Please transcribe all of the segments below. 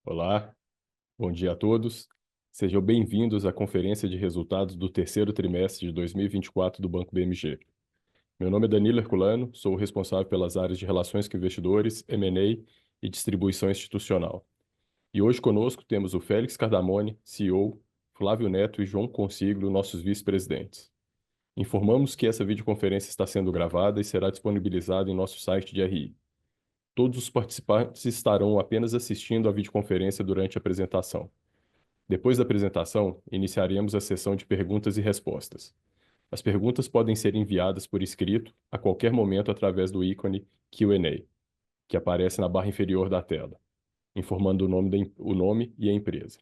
Olá, bom dia a todos. Sejam bem-vindos à conferência de resultados do terceiro trimestre de 2024 do Banco BMG. Meu nome é Danilo Herculano, sou o responsável pelas áreas de relações com investidores, M&A e distribuição institucional. E hoje conosco temos o Félix Cardamone, CEO, Flávio Neto e João Consiglio, nossos vice-presidentes. Informamos que essa videoconferência está sendo gravada e será disponibilizada em nosso site de RI. Todos os participantes estarão apenas assistindo à videoconferência durante a apresentação. Depois da apresentação, iniciaremos a sessão de perguntas e respostas. As perguntas podem ser enviadas por escrito a qualquer momento através do ícone Q&A, que aparece na barra inferior da tela, informando o nome e a empresa.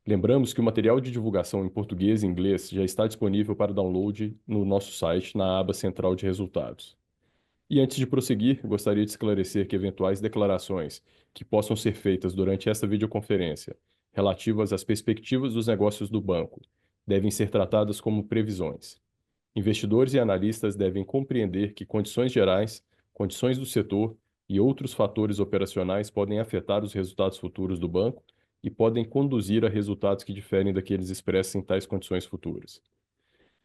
Lembramos que o material de divulgação em português e inglês já está disponível para download no nosso site na aba central de resultados. E antes de prosseguir, gostaria de esclarecer que eventuais declarações que possam ser feitas durante esta videoconferência, relativas às perspectivas dos negócios do banco, devem ser tratadas como previsões. Investidores e analistas devem compreender que condições gerais, condições do setor e outros fatores operacionais podem afetar os resultados futuros do banco e podem conduzir a resultados que diferem daqueles expressos em tais condições futuras.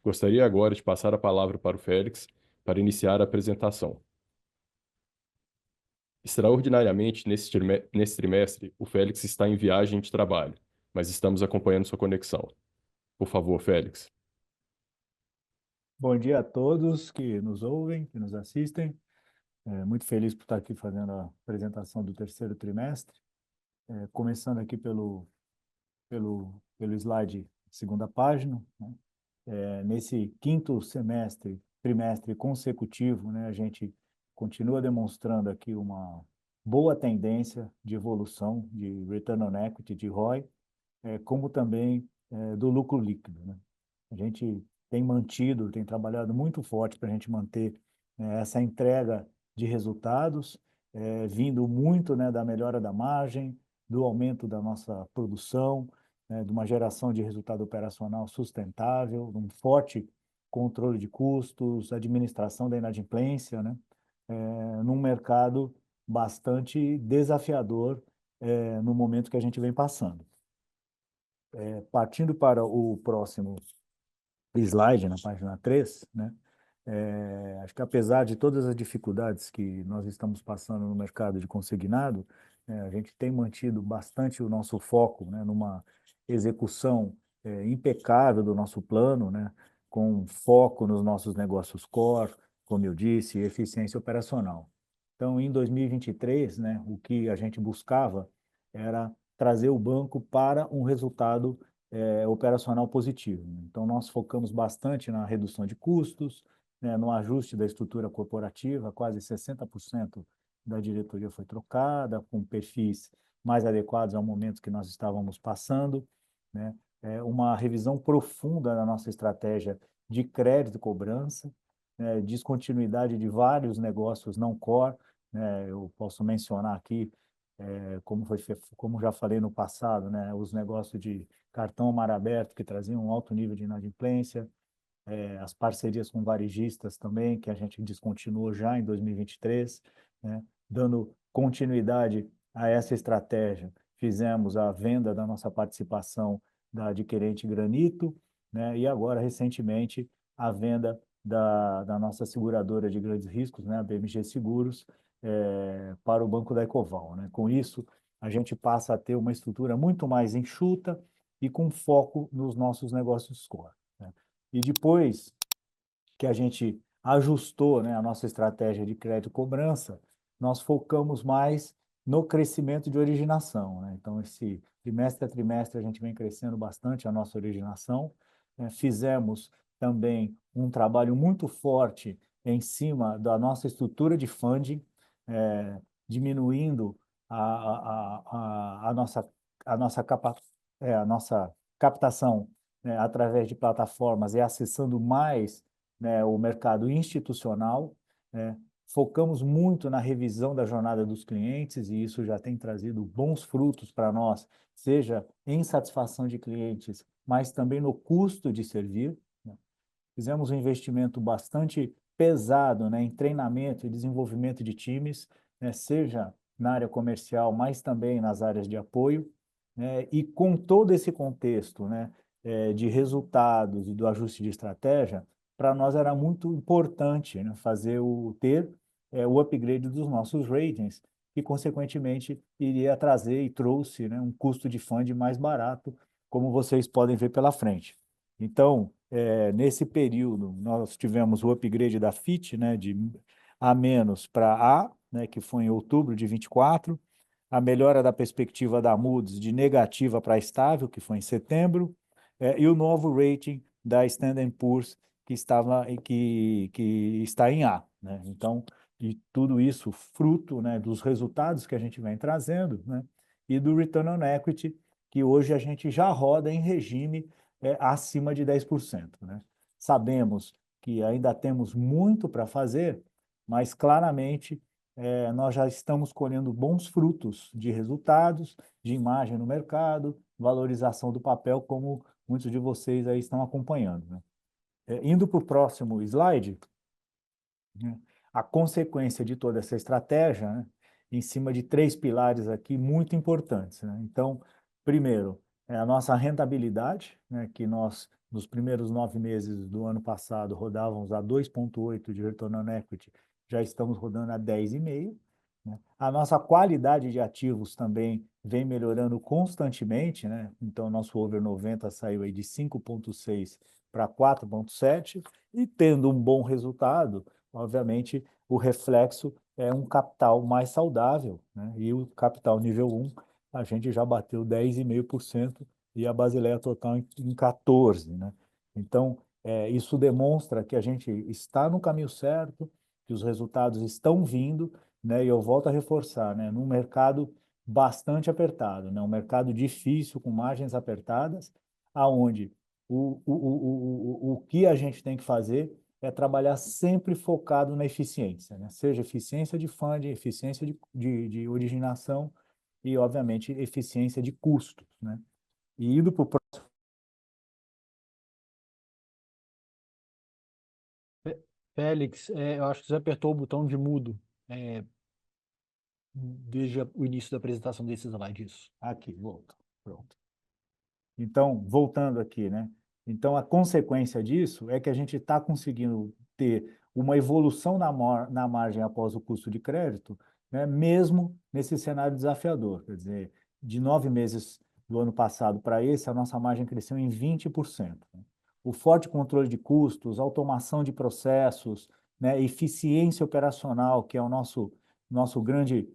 Gostaria agora de passar a palavra para o Félix para iniciar a apresentação. Extraordinariamente, nesse trimestre, o Félix está em viagem de trabalho, mas estamos acompanhando sua conexão. Por favor, Félix. Bom dia a todos que nos ouvem, que nos assistem. Muito feliz por estar aqui fazendo a apresentação do terceiro trimestre. Começando aqui pelo slide segunda página, né? Nesse quinto trimestre consecutivo, né, a gente continua demonstrando aqui uma boa tendência de evolução de Return on Equity, de ROI, como também do lucro líquido, né? A gente tem trabalhado muito forte para a gente manter essa entrega de resultados, vindo muito, né, da melhora da margem, do aumento da nossa produção, de uma geração de resultado operacional sustentável, de um forte controle de custos, administração da inadimplência, né, num mercado bastante desafiador no momento que a gente vem passando. Partindo para o próximo slide, na página 3, né? Acho que apesar de todas as dificuldades que nós estamos passando no mercado de consignado, a gente tem mantido bastante o nosso foco, né, numa execução impecável do nosso plano, né, com foco nos nossos negócios core, como eu disse, e eficiência operacional. Então, em 2023, né, o que a gente buscava era trazer o banco para um resultado operacional positivo. Então, nós focamos bastante na redução de custos, né, no ajuste da estrutura corporativa, quase 60% da diretoria foi trocada, com perfis mais adequados ao momento que nós estávamos passando, né? Uma revisão profunda da nossa estratégia de crédito e cobrança, né, descontinuidade de vários negócios não core, né? Eu posso mencionar aqui, como já falei no passado, né, os negócios de cartão mar aberto que traziam um alto nível de inadimplência, as parcerias com varejistas também, que a gente descontinuou já em 2023, né? Dando continuidade a essa estratégia, fizemos a venda da nossa participação da adquirente Granito, né? E agora, recentemente, a venda da nossa seguradora de grandes riscos, né? A BMG Seguros, para o Banco da Ecoval, né? Com isso, a gente passa a ter uma estrutura muito mais enxuta e com foco nos nossos negócios core, né? E depois que a gente ajustou, né, a nossa estratégia de crédito e cobrança, nós focamos mais no crescimento de originação, né? Então, esse trimestre a trimestre, a gente vem crescendo bastante a nossa originação. Fizemos também um trabalho muito forte em cima da nossa estrutura de funding, diminuindo a nossa, a nossa captação, né, através de plataformas e acessando mais, né, o mercado institucional, né? Focamos muito na revisão da jornada dos clientes e isso já tem trazido bons frutos para nós, seja em satisfação de clientes, mas também no custo de servir, né? Fizemos um investimento bastante pesado, né, em treinamento e desenvolvimento de times, né, seja na área comercial, mas também nas áreas de apoio, né? E com todo esse contexto, né, de resultados e do ajuste de estratégia, para nós era muito importante, né, ter o upgrade dos nossos ratings, que consequentemente iria trazer e trouxe, né, um custo de funding mais barato, como vocês podem ver pela frente. Então, nesse período, nós tivemos o upgrade da Fitch, né, de A- para A, né, que foi em outubro de 24, a melhora da perspectiva da Moody's de negativa para estável, que foi em setembro, e o novo rating da Standard Poor's, que está em A, né? Então, e tudo isso fruto, né, dos resultados que a gente vem trazendo, né, e do return on equity, que hoje a gente já roda em regime acima de 10%, né? Sabemos que ainda temos muito para fazer, mas claramente nós já estamos colhendo bons frutos de resultados, de imagem no mercado, valorização do papel, como muitos de vocês aí estão acompanhando, né? Indo para o próximo slide, né, a consequência de toda essa estratégia, né, em cima de três pilares aqui muito importantes, né? Então, primeiro, é a nossa rentabilidade, né, que nós, nos primeiros 9 meses do ano passado, rodávamos a 2,8 de retorno on equity, já estamos rodando a 10,5, né? A nossa qualidade de ativos também vem melhorando constantemente, né? Então, nosso over 90 saiu aí de 5,6 para 4,7, e tendo um bom resultado, obviamente, o reflexo é um capital mais saudável, né? E o capital nível 1, a gente já bateu 10,5% e a Basileia total em 14%, né? Então, isso demonstra que a gente está no caminho certo, que os resultados estão vindo, né? E eu volto a reforçar, né? Num mercado bastante apertado, né? Um mercado difícil, com margens apertadas, aonde o que a gente tem que fazer é trabalhar sempre focado na eficiência, né? Seja eficiência de funding, eficiência de originação e, obviamente, eficiência de custos, né? E indo para o Félix, eu acho que você apertou o botão de mudo. Veja o início da apresentação desse slide, isso. aqui, volta. Pronto. Então, voltando aqui, né? Então, a consequência disso é que a gente está conseguindo ter uma evolução na margem após o custo de crédito, né? Mesmo nesse cenário desafiador. Quer dizer, de 9 meses do ano passado para esse, a nossa margem cresceu em 20%, né? O forte controle de custos, automação de processos, né? Eficiência operacional, que é o nosso grande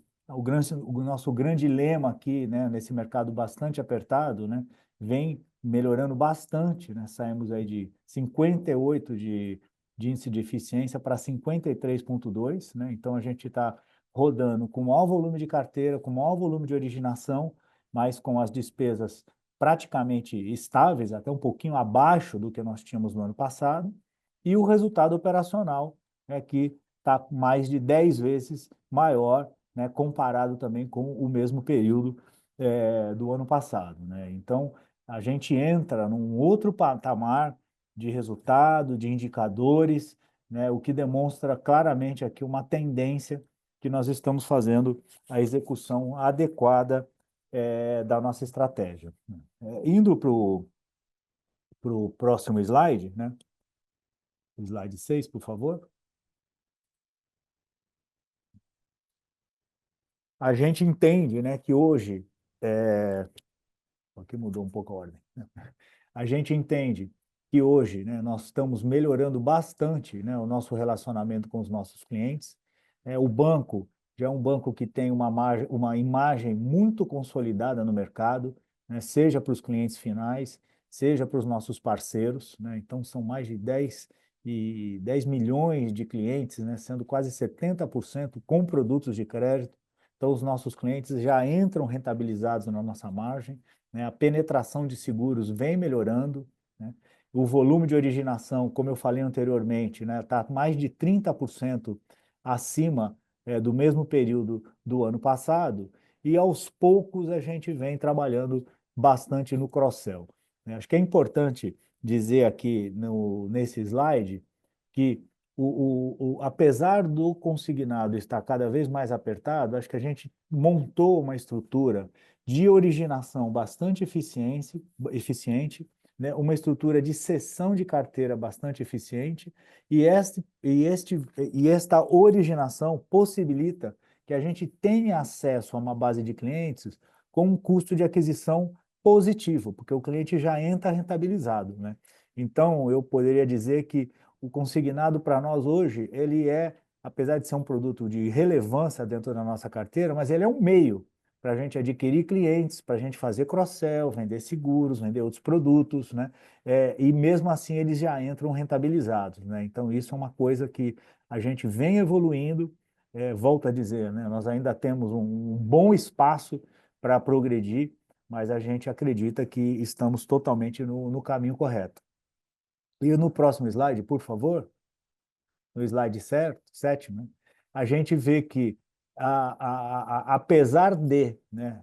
lema aqui, né? Nesse mercado bastante apertado, né? Vem melhorando bastante, né? Saímos aí de 58 de índice de eficiência para 53,2, né? Então a gente está rodando com maior volume de carteira, com maior volume de originação, mas com as despesas praticamente estáveis, até um pouquinho abaixo do que nós tínhamos no ano passado, e o resultado operacional, né, que está mais de 10 vezes maior, né, comparado também com o mesmo período do ano passado, né? Então, a gente entra num outro patamar de resultado, de indicadores, né, o que demonstra claramente aqui uma tendência que nós estamos fazendo a execução adequada da nossa estratégia. Indo para o próximo slide, né? Slide 6, por favor. A gente entende, né, que hoje, aqui mudou um pouco a ordem, né? A gente entende que hoje, né, nós estamos melhorando bastante, né, o nosso relacionamento com os nossos clientes. O banco já é um banco que tem uma imagem muito consolidada no mercado, né, seja para os clientes finais, seja para os nossos parceiros, né? Então, são mais de 10 milhões de clientes, né, sendo quase 70% com produtos de crédito. Então, os nossos clientes já entram rentabilizados na nossa margem, né? A penetração de seguros vem melhorando, né? O volume de originação, como eu falei anteriormente, né, está mais de 30% acima do mesmo período do ano passado, e aos poucos a gente vem trabalhando bastante no cross-sell, né? Acho que é importante dizer aqui nesse slide que apesar do consignado estar cada vez mais apertado, acho que a gente montou uma estrutura de originação bastante eficiente, né? Uma estrutura de cessão de carteira bastante eficiente, e esta originação possibilita que a gente tenha acesso a uma base de clientes com um custo de aquisição positivo, porque o cliente já entra rentabilizado, né? Então, eu poderia dizer que o consignado para nós hoje, ele é, apesar de ser um produto de relevância dentro da nossa carteira, mas ele é um meio para a gente adquirir clientes, para a gente fazer cross-sell, vender seguros, vender outros produtos, né? E mesmo assim eles já entram rentabilizados, né? Então isso é uma coisa que a gente vem evoluindo, volto a dizer, né? Nós ainda temos um bom espaço para progredir, mas a gente acredita que estamos totalmente no caminho correto. E no próximo slide, por favor, no slide sétimo, né, a gente vê que, apesar de, né,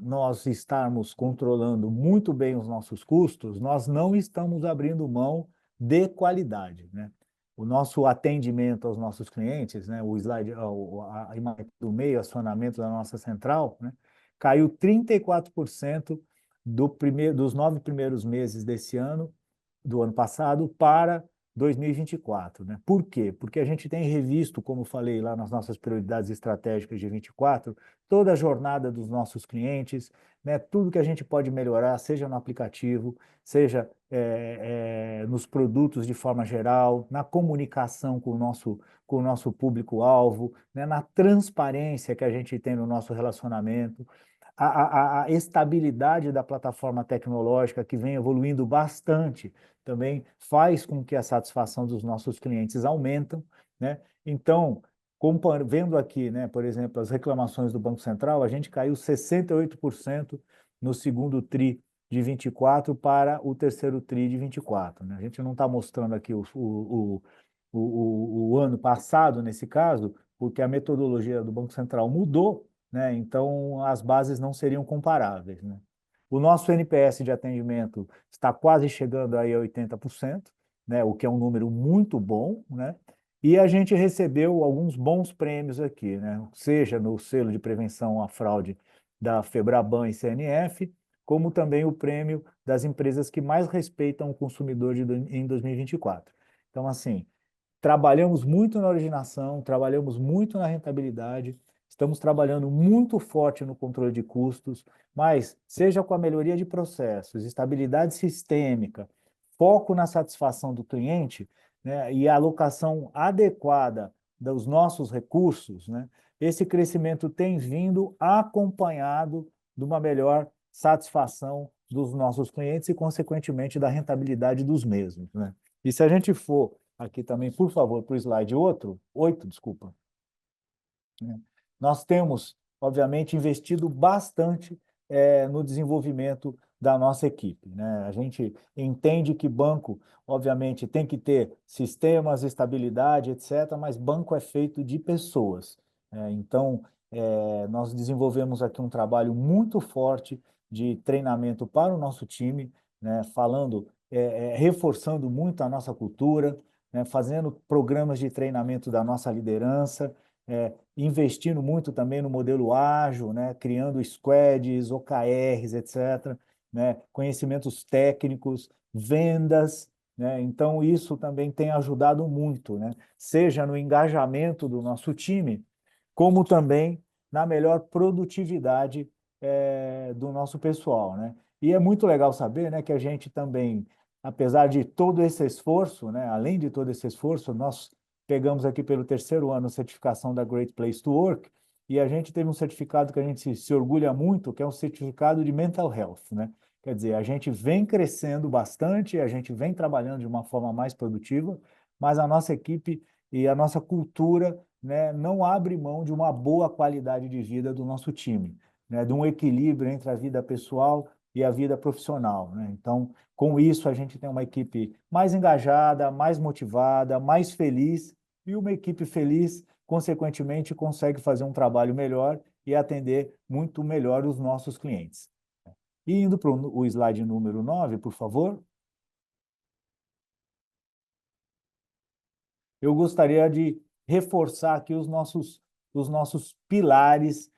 nós estarmos controlando muito bem os nossos custos, nós não estamos abrindo mão de qualidade, né? O nosso atendimento aos nossos clientes, né, o slide, a imagem do meio, acionamento da nossa central, né, caiu 34% dos 9 primeiros meses desse ano, do ano passado, para 2024, né? Por quê? Porque a gente tem revisto, como falei lá nas nossas prioridades estratégicas de 24, toda a jornada dos nossos clientes, né? Tudo que a gente pode melhorar, seja no aplicativo, seja nos produtos de forma geral, na comunicação com o nosso público-alvo, né? Na transparência que a gente tem no nosso relacionamento, a estabilidade da plataforma tecnológica que vem evoluindo bastante também faz com que a satisfação dos nossos clientes aumentam, né? Então, vendo aqui, né, por exemplo, as reclamações do Banco Central, a gente caiu 68% no segundo TRI de 24 para o terceiro TRI de 24, né? A gente não está mostrando aqui o ano passado, nesse caso, porque a metodologia do Banco Central mudou, né? Então, as bases não seriam comparáveis, né? O nosso NPS de atendimento está quase chegando aí a 80%, né? O que é um número muito bom, né? E a gente recebeu alguns bons prêmios aqui, né? Seja no selo de prevenção à fraude da Febraban e CNF, como também o prêmio das empresas que mais respeitam o consumidor em 2024. Então, assim, trabalhamos muito na originação, trabalhamos muito na rentabilidade, estamos trabalhando muito forte no controle de custos, mas seja com a melhoria de processos, estabilidade sistêmica, foco na satisfação do cliente, né, e a alocação adequada dos nossos recursos, né, esse crescimento tem vindo acompanhado de uma melhor satisfação dos nossos clientes e, consequentemente, da rentabilidade dos mesmos, né? E se a gente for aqui também, por favor, para o slide 8, desculpa, né? Nós temos, obviamente, investido bastante no desenvolvimento da nossa equipe, né? A gente entende que banco, obviamente, tem que ter sistemas, estabilidade, etc., mas banco é feito de pessoas, né? Então, nós desenvolvemos aqui um trabalho muito forte de treinamento para o nosso time, né? Reforçando muito a nossa cultura, né? Fazendo programas de treinamento da nossa liderança, investindo muito também no modelo ágil, né? Criando squads, OKRs, etc., né? Conhecimentos técnicos, vendas, né? Então, isso também tem ajudado muito, né? Seja no engajamento do nosso time, como também na melhor produtividade do nosso pessoal, né? E é muito legal saber, né, que a gente também, apesar de todo esse esforço, né, além de todo esse esforço, nós pegamos aqui pelo terceiro ano a certificação da Great Place to Work, e a gente teve um certificado que a gente se orgulha muito, que é um certificado de Mental Health, né? Quer dizer, a gente vem crescendo bastante, a gente vem trabalhando de uma forma mais produtiva, mas a nossa equipe e a nossa cultura, né, não abre mão de uma boa qualidade de vida do nosso time, né, de um equilíbrio entre a vida pessoal e a vida profissional, né? Então, com isso, a gente tem uma equipe mais engajada, mais motivada, mais feliz, e uma equipe feliz, consequentemente, consegue fazer um trabalho melhor e atender muito melhor os nossos clientes. E indo para o slide número 9, por favor. eu gostaria de reforçar aqui os nossos pilares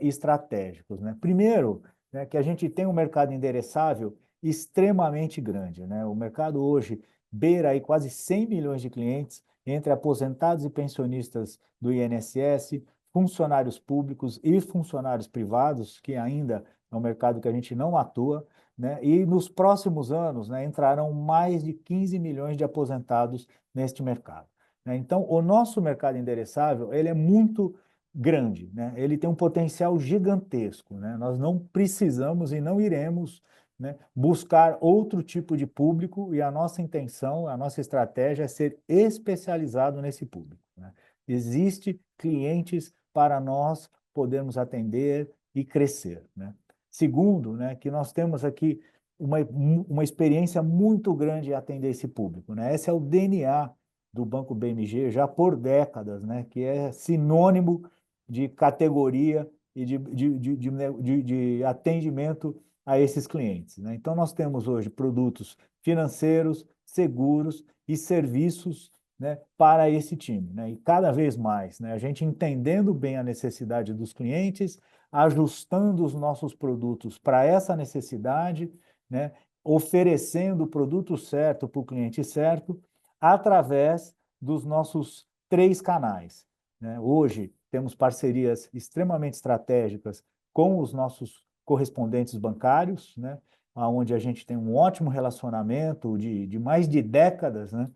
estratégicos, né? Primeiro, né, que a gente tem um mercado endereçável extremamente grande, né? O mercado hoje beira aí quase 100 milhões de clientes, entre aposentados e pensionistas do INSS, funcionários públicos e funcionários privados, que ainda é um mercado que a gente não atua, né? E nos próximos anos, né, entrarão mais de 15 milhões de aposentados neste mercado, né? Então, o nosso mercado endereçável, ele é muito grande, né? Ele tem um potencial gigantesco, né? Nós não precisamos e não iremos, né, buscar outro tipo de público, e a nossa intenção, a nossa estratégia é ser especializado nesse público, né? Existe clientes para nós podermos atender e crescer, né? Segundo, né, que nós temos aqui uma experiência muito grande em atender esse público, né? Esse é o DNA do Banco BMG já por décadas, né, que é sinônimo de categoria e de atendimento a esses clientes, né? Então, nós temos hoje produtos financeiros, seguros e serviços, né, para esse time, né? E cada vez mais, né, a gente entendendo bem a necessidade dos clientes, ajustando os nossos produtos para essa necessidade, né, oferecendo o produto certo para o cliente certo, através dos nossos 3 canais, né? Hoje, temos parcerias extremamente estratégicas com os nossos correspondentes bancários, né? Onde a gente tem um ótimo relacionamento de mais de décadas, né?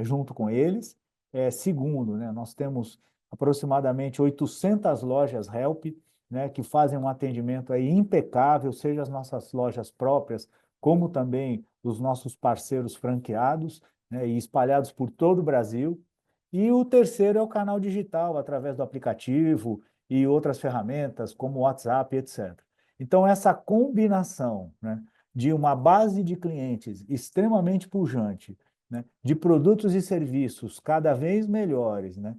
Junto com eles. Segundo, né? Nós temos aproximadamente 800 lojas Help, né? Que fazem um atendimento aí impecável, seja as nossas lojas próprias, como também os nossos parceiros franqueados, né? E espalhados por todo o Brasil. E o terceiro é o canal digital, através do aplicativo e outras ferramentas, como o WhatsApp, etc. Então, essa combinação, né, de uma base de clientes extremamente pujante, né, de produtos e serviços cada vez melhores, né,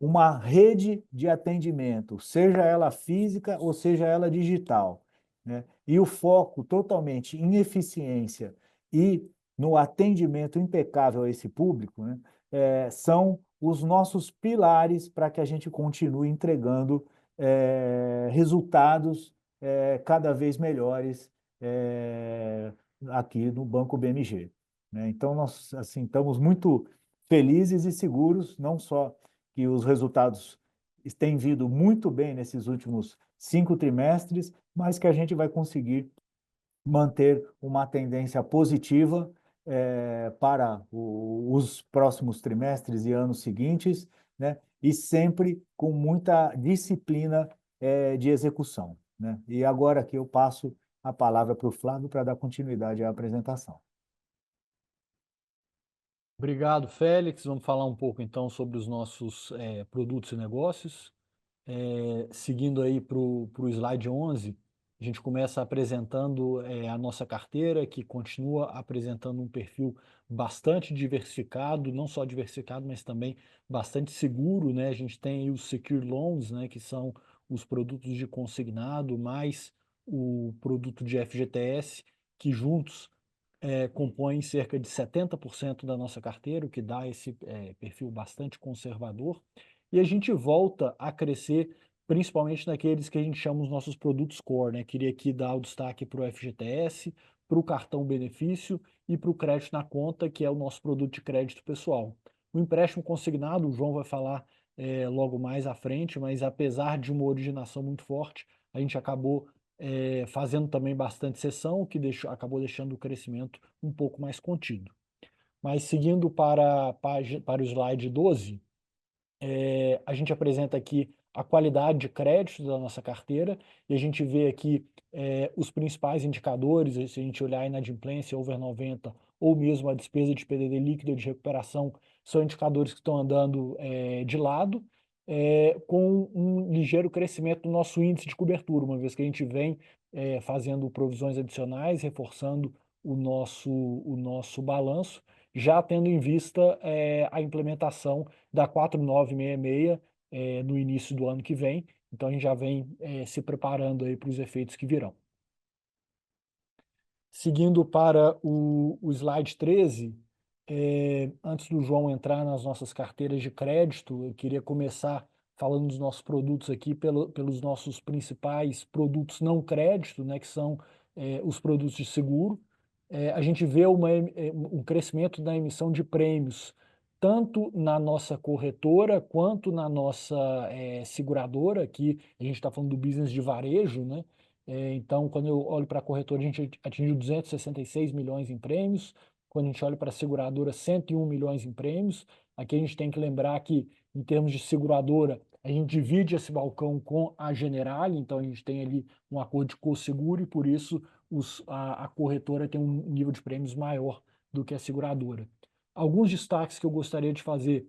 uma rede de atendimento, seja ela física ou seja ela digital, né, e o foco totalmente em eficiência e no atendimento impecável a esse público, né, são os nossos pilares para que a gente continue entregando resultados cada vez melhores aqui no Banco BMG, né? Então, nós assim, estamos muito felizes e seguros, não só que os resultados têm vindo muito bem nesses últimos 5 trimestres, mas que a gente vai conseguir manter uma tendência positiva para os próximos trimestres e anos seguintes, né? E sempre com muita disciplina de execução, né? E agora que eu passo a palavra para o Flávio para dar continuidade à apresentação. Obrigado, Félix. Vamos falar um pouco então sobre os nossos produtos e negócios. Seguindo aí para o slide 11, a gente começa apresentando a nossa carteira, que continua apresentando um perfil bastante diversificado, não só diversificado, mas também bastante seguro, né? A gente tem aí os Secure Loans, né, que são os produtos de consignado, mais o produto de FGTS, que juntos compõem cerca de 70% da nossa carteira, o que dá esse perfil bastante conservador. E a gente volta a crescer principalmente naqueles que a gente chama os nossos produtos core, né? Queria aqui dar o destaque para o FGTS, para o cartão benefício e para o crédito na conta, que é o nosso produto de crédito pessoal. O empréstimo consignado, o João vai falar logo mais à frente, mas apesar de uma originação muito forte, a gente acabou fazendo também bastante cessão, o que acabou deixando o crescimento um pouco mais contido. Mas seguindo para o slide 12, a gente apresenta aqui a qualidade de crédito da nossa carteira e a gente vê aqui os principais indicadores, se a gente olhar a inadimplência over 90 ou mesmo a despesa de PDD líquida de recuperação, são indicadores que estão andando de lado, com um ligeiro crescimento do nosso índice de cobertura, uma vez que a gente vem fazendo provisões adicionais, reforçando o nosso balanço, já tendo em vista a implementação da 4966 no início do ano que vem. Então, a gente já vem se preparando aí para os efeitos que virão. Seguindo para o slide 13, Antes do João entrar nas nossas carteiras de crédito, eu queria começar falando dos nossos produtos aqui, pelos nossos principais produtos não crédito, né, que são os produtos de seguro. A gente vê um crescimento da emissão de prêmios, tanto na nossa corretora quanto na nossa seguradora. Aqui a gente está falando do business de varejo, né? Então, quando eu olho para a corretora, a gente atingiu 266 milhões em prêmios. Quando a gente olha para a seguradora, 101 milhões em prêmios. Aqui a gente tem que lembrar que, em termos de seguradora, a gente divide esse balcão com a Generali, então a gente tem ali um acordo de co-seguro e, por isso, a corretora tem um nível de prêmios maior do que a seguradora. Alguns destaques que eu gostaria de fazer,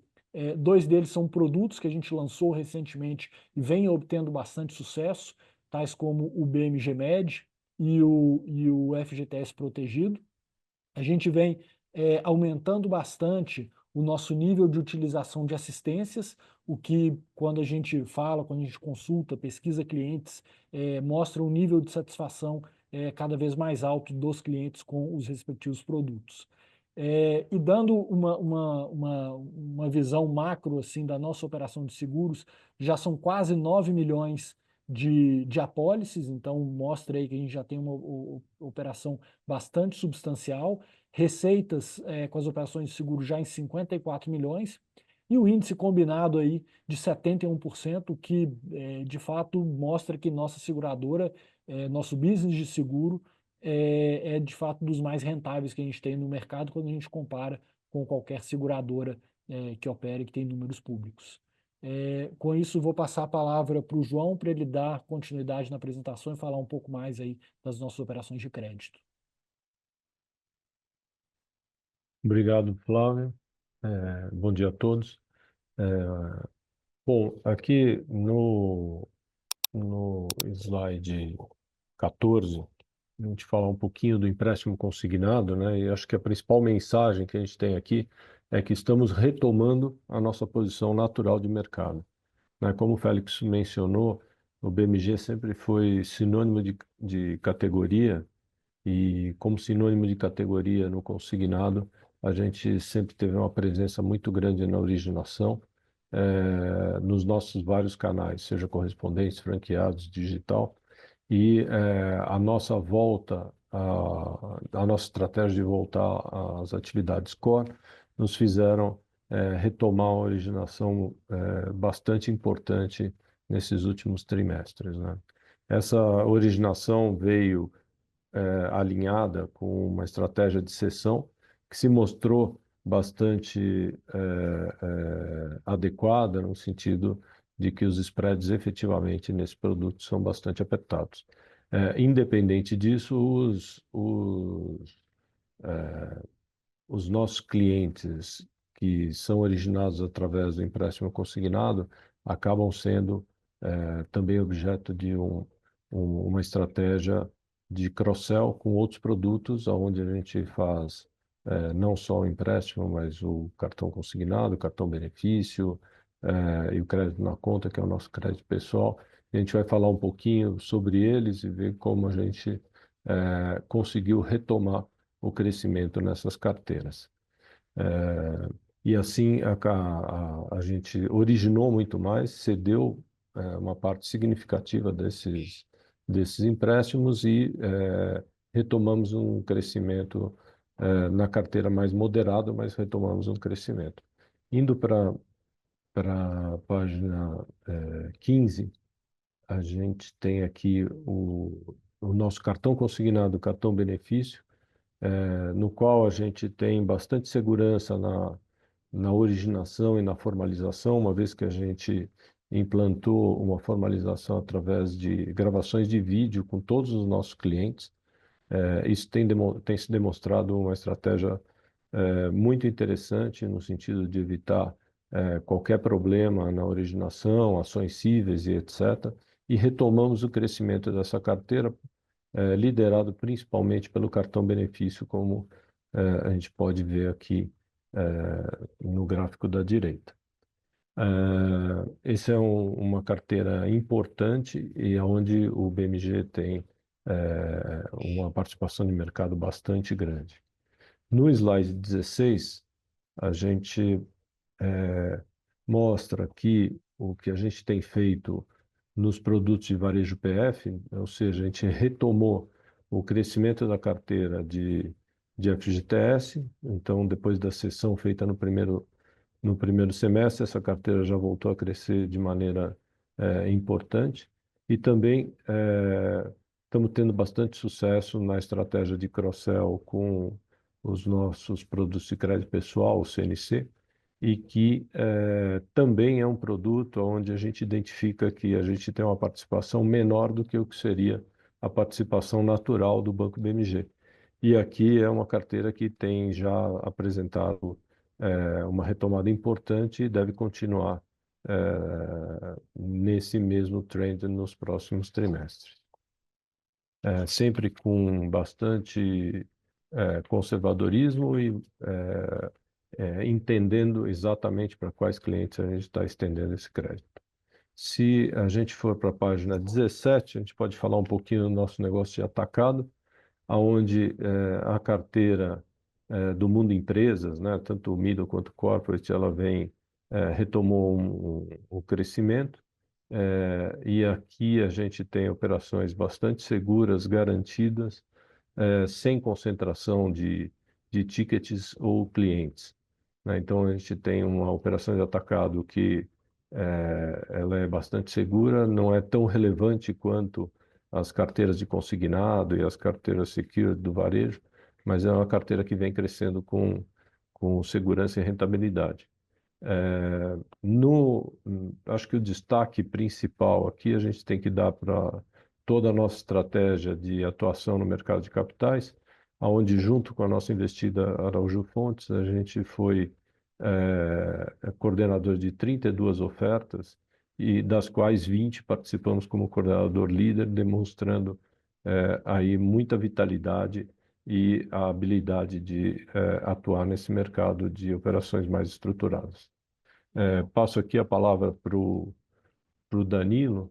dois deles são produtos que a gente lançou recentemente e vem obtendo bastante sucesso, tais como o BMG Med e o FGTS Protegido. A gente vem aumentando bastante o nosso nível de utilização de assistências, o que, quando a gente fala, quando a gente consulta, pesquisa clientes, mostra um nível de satisfação cada vez mais alto dos clientes com os respectivos produtos. E dando uma visão macro assim, da nossa operação de seguros, já são quase 9 milhões de apólices, então mostra aí que a gente já tem uma operação bastante substancial, receitas com as operações de seguro já em 54 milhões, e o índice combinado aí de 71%, que de fato mostra que nossa seguradora, nosso business de seguro, é de fato dos mais rentáveis que a gente tem no mercado quando a gente compara com qualquer seguradora que opere, que tem números públicos. Com isso, vou passar a palavra para o João para ele dar continuidade na apresentação e falar um pouco mais aí das nossas operações de crédito. Obrigado, Flávio. Bom dia a todos. Bom, aqui no slide 14, a gente fala um pouquinho do empréstimo consignado, né? E acho que a principal mensagem que a gente tem aqui é que estamos retomando a nossa posição natural de mercado, né? Como o Félix mencionou, o BMG sempre foi sinônimo de categoria, e como sinônimo de categoria no consignado, a gente sempre teve uma presença muito grande na originação, nos nossos vários canais, seja correspondentes, franqueados, digital, e a nossa volta, a nossa estratégia de voltar às atividades core, nos fizeram retomar uma originação bastante importante nesses últimos trimestres, né? Essa originação veio alinhada com uma estratégia de cessão que se mostrou bastante adequada, no sentido de que os spreads efetivamente nesse produto são bastante apertados. Independente disso, os nossos clientes que são originados através do empréstimo consignado acabam sendo também objeto de uma estratégia de cross-sell com outros produtos, onde a gente faz não só o empréstimo, mas o cartão consignado, o cartão benefício e o crédito na conta, que é o nosso crédito pessoal. E a gente vai falar um pouquinho sobre eles e ver como a gente conseguiu retomar o crescimento nessas carteiras. E assim a gente originou muito mais, cedeu uma parte significativa desses empréstimos e retomamos um crescimento na carteira mais moderado, mas retomamos um crescimento. Indo para a página 15, a gente tem aqui o nosso cartão consignado, o cartão benefício, no qual a gente tem bastante segurança na originação e na formalização, uma vez que a gente implantou uma formalização através de gravações de vídeo com todos os nossos clientes. Isso tem se demonstrado uma estratégia muito interessante no sentido de evitar qualquer problema na originação, ações cíveis e etc. E retomamos o crescimento dessa carteira, liderado principalmente pelo cartão benefício, como a gente pode ver aqui no gráfico da direita. Essa é uma carteira importante e onde o BMG tem uma participação de mercado bastante grande. No slide 16, a gente mostra que o que a gente tem feito nos produtos de varejo PF, ou seja, a gente retomou o crescimento da carteira de FGTS, então depois da cessão feita no primeiro semestre, essa carteira já voltou a crescer de maneira importante e também estamos tendo bastante sucesso na estratégia de cross-sell com os nossos produtos de crédito pessoal, o CNC, e que também é um produto onde a gente identifica que a gente tem uma participação menor do que o que seria a participação natural do Banco BMG. E aqui é uma carteira que tem já apresentado uma retomada importante e deve continuar nesse mesmo trend nos próximos trimestres. Sempre com bastante conservadorismo e entendendo exatamente para quais clientes a gente está estendendo esse crédito. Se a gente for para a página 17, a gente pode falar um pouquinho do nosso negócio de atacado, onde a carteira do mundo empresas, né, tanto o middle quanto o corporate, ela retomou um crescimento. E aqui a gente tem operações bastante seguras, garantidas, sem concentração de tickets ou clientes, né? Então a gente tem uma operação de atacado que ela é bastante segura, não é tão relevante quanto as carteiras de consignado e as carteiras secured do varejo, mas é uma carteira que vem crescendo com segurança e rentabilidade. Acho que o destaque principal aqui a gente tem que dar para toda a nossa estratégia de atuação no mercado de capitais, onde junto com a nossa investida Araújo Fontes, a gente foi coordenador de 32 ofertas, e das quais 20 participamos como coordenador líder, demonstrando aí muita vitalidade e a habilidade de atuar nesse mercado de operações mais estruturadas. Passo aqui a palavra para o Danilo,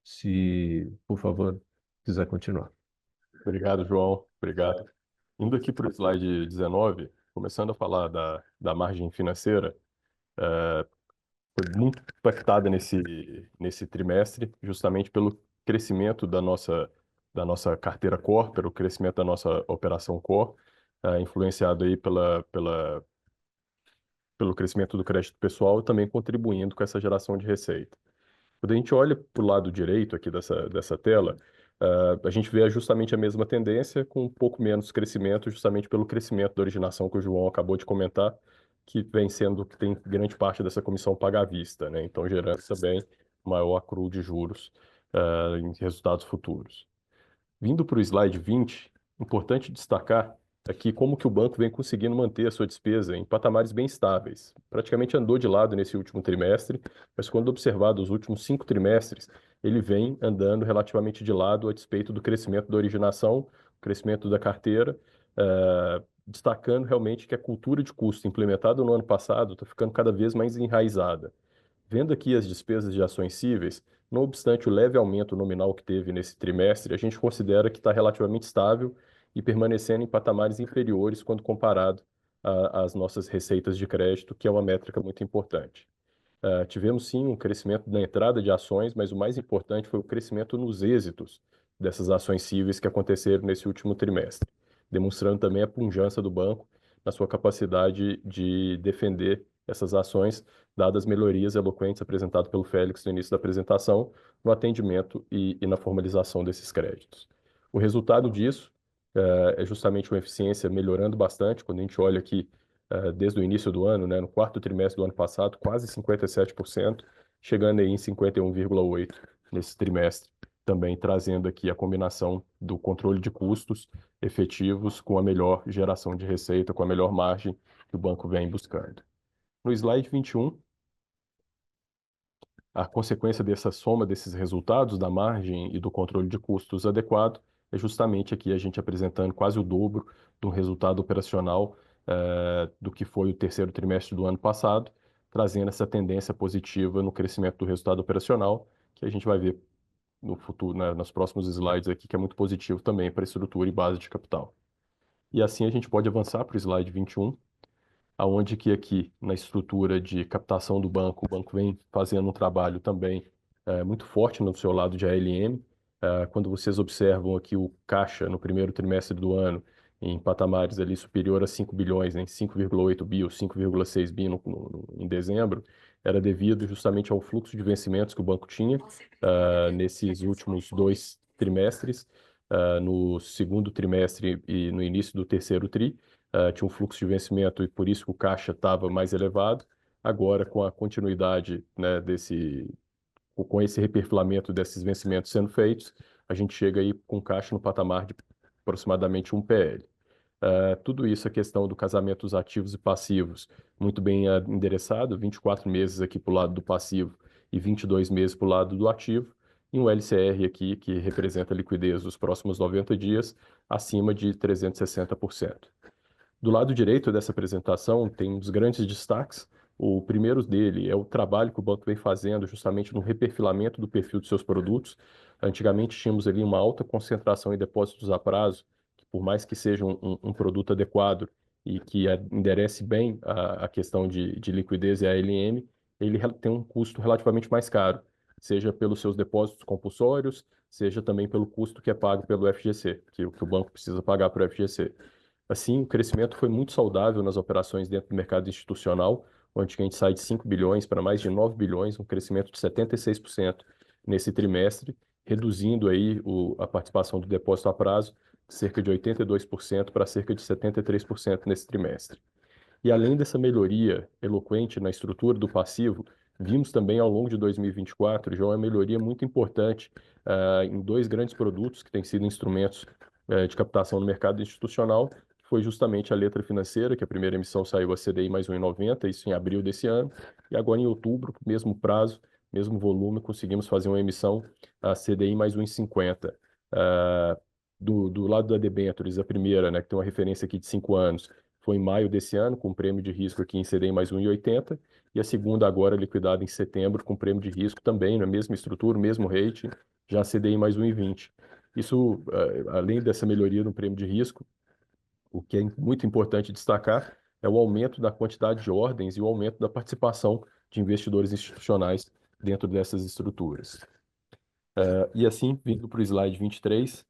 se, por favor, quiser continuar. Obrigado, João. Obrigado. Indo aqui para o slide 19, começando a falar da margem financeira, foi muito impactada nesse trimestre, justamente pelo crescimento da nossa carteira core, pelo crescimento da nossa operação core, influenciado aí pelo crescimento do crédito pessoal e também contribuindo com essa geração de receita. Quando a gente olha para o lado direito aqui dessa tela, a gente vê justamente a mesma tendência, com um pouco menos crescimento, justamente pelo crescimento da originação que o João acabou de comentar, que tem grande parte dessa comissão paga à vista, né? Então, gerando também maior acúmulo de juros em resultados futuros. Vindo para o slide 20, importante destacar aqui como que o banco vem conseguindo manter a sua despesa em patamares bem estáveis. Praticamente andou de lado nesse último trimestre, mas quando observado os últimos 5 trimestres, ele vem andando relativamente de lado a despeito do crescimento da originação, crescimento da carteira, destacando realmente que a cultura de custo implementada no ano passado está ficando cada vez mais enraizada. Vendo aqui as despesas de ações cíveis, não obstante o leve aumento nominal que teve nesse trimestre, a gente considera que está relativamente estável e permanecendo em patamares inferiores quando comparado às nossas receitas de crédito, que é uma métrica muito importante. Tivemos sim um crescimento na entrada de ações, mas o mais importante foi o crescimento nos êxitos dessas ações cíveis que aconteceram nesse último trimestre, demonstrando também a pujança do banco na sua capacidade de defender essas ações, dadas as melhorias eloquentes apresentadas pelo Félix no início da apresentação, no atendimento e na formalização desses créditos. O resultado disso é justamente uma eficiência melhorando bastante. Quando a gente olha aqui desde o início do ano, né, no quarto trimestre do ano passado, quase 57%, chegando aí em 51,8% nesse trimestre, também trazendo aqui a combinação do controle de custos efetivos com a melhor geração de receita, com a melhor margem que o banco vem buscando. No slide 21, a consequência dessa soma desses resultados, da margem e do controle de custos adequado, é justamente aqui a gente apresentando quase o dobro do resultado operacional do que foi o terceiro trimestre do ano passado, trazendo essa tendência positiva no crescimento do resultado operacional, que a gente vai ver no futuro, né, nos próximos slides aqui, que é muito positivo também para a estrutura e base de capital. E assim a gente pode avançar para o slide 21, aonde que aqui na estrutura de captação do banco, o banco vem fazendo um trabalho também muito forte no seu lado de ALM. Quando vocês observam aqui o caixa no primeiro trimestre do ano, em patamares ali superior a 5 bilhões, né, 5,8 bi ou 5,6 bi em dezembro, era devido justamente ao fluxo de vencimentos que o banco tinha nesses últimos 2 trimestres. No segundo trimestre e no início do terceiro tri, tinha um fluxo de vencimento e por isso que o caixa estava mais elevado. Agora, com a continuidade, né, com esse reperfilamento desses vencimentos sendo feitos, a gente chega aí com caixa no patamar de aproximadamente 1 PL. Tudo isso, a questão do casamento dos ativos e passivos, muito bem endereçado, 24 meses aqui para o lado do passivo e 22 meses para o lado do ativo, e um LCR aqui que representa a liquidez dos próximos 90 dias acima de 360%. Do lado direito dessa apresentação tem uns grandes destaques. O primeiro dele é o trabalho que o banco vem fazendo justamente no reperfilamento do perfil de seus produtos. Antigamente tínhamos ali uma alta concentração em depósitos a prazo, que por mais que seja um produto adequado e que enderece bem a questão de liquidez e ALM, ele tem um custo relativamente mais caro, seja pelos seus depósitos compulsórios, seja também pelo custo que é pago pelo FGC, que o banco precisa pagar para o FGC. Assim, o crescimento foi muito saudável nas operações dentro do mercado institucional, onde a gente sai de 5 bilhões para mais de 9 bilhões, um crescimento de 76% nesse trimestre, reduzindo aí a participação do depósito a prazo de cerca de 82% para cerca de 73% nesse trimestre. E além dessa melhoria eloquente na estrutura do passivo, vimos também ao longo de 2024 já uma melhoria muito importante em 2 grandes produtos que têm sido instrumentos de captação no mercado institucional, que foi justamente a letra financeira, que a primeira emissão saiu a CDI mais 1,90, isso em abril desse ano, e agora em outubro, mesmo prazo, mesmo volume, conseguimos fazer uma emissão a CDI mais 1,50. Do lado da debêntures, a primeira, né, que tem uma referência aqui de 5 anos, foi em maio desse ano, com prêmio de risco aqui em CDI mais 1,80, e a segunda agora liquidada em setembro, com prêmio de risco também, na mesma estrutura, mesmo rate, já CDI mais 1,20. Isso, além dessa melhoria no prêmio de risco, o que é muito importante destacar é o aumento da quantidade de ordens e o aumento da participação de investidores institucionais dentro dessas estruturas. E assim, vindo para o slide 23,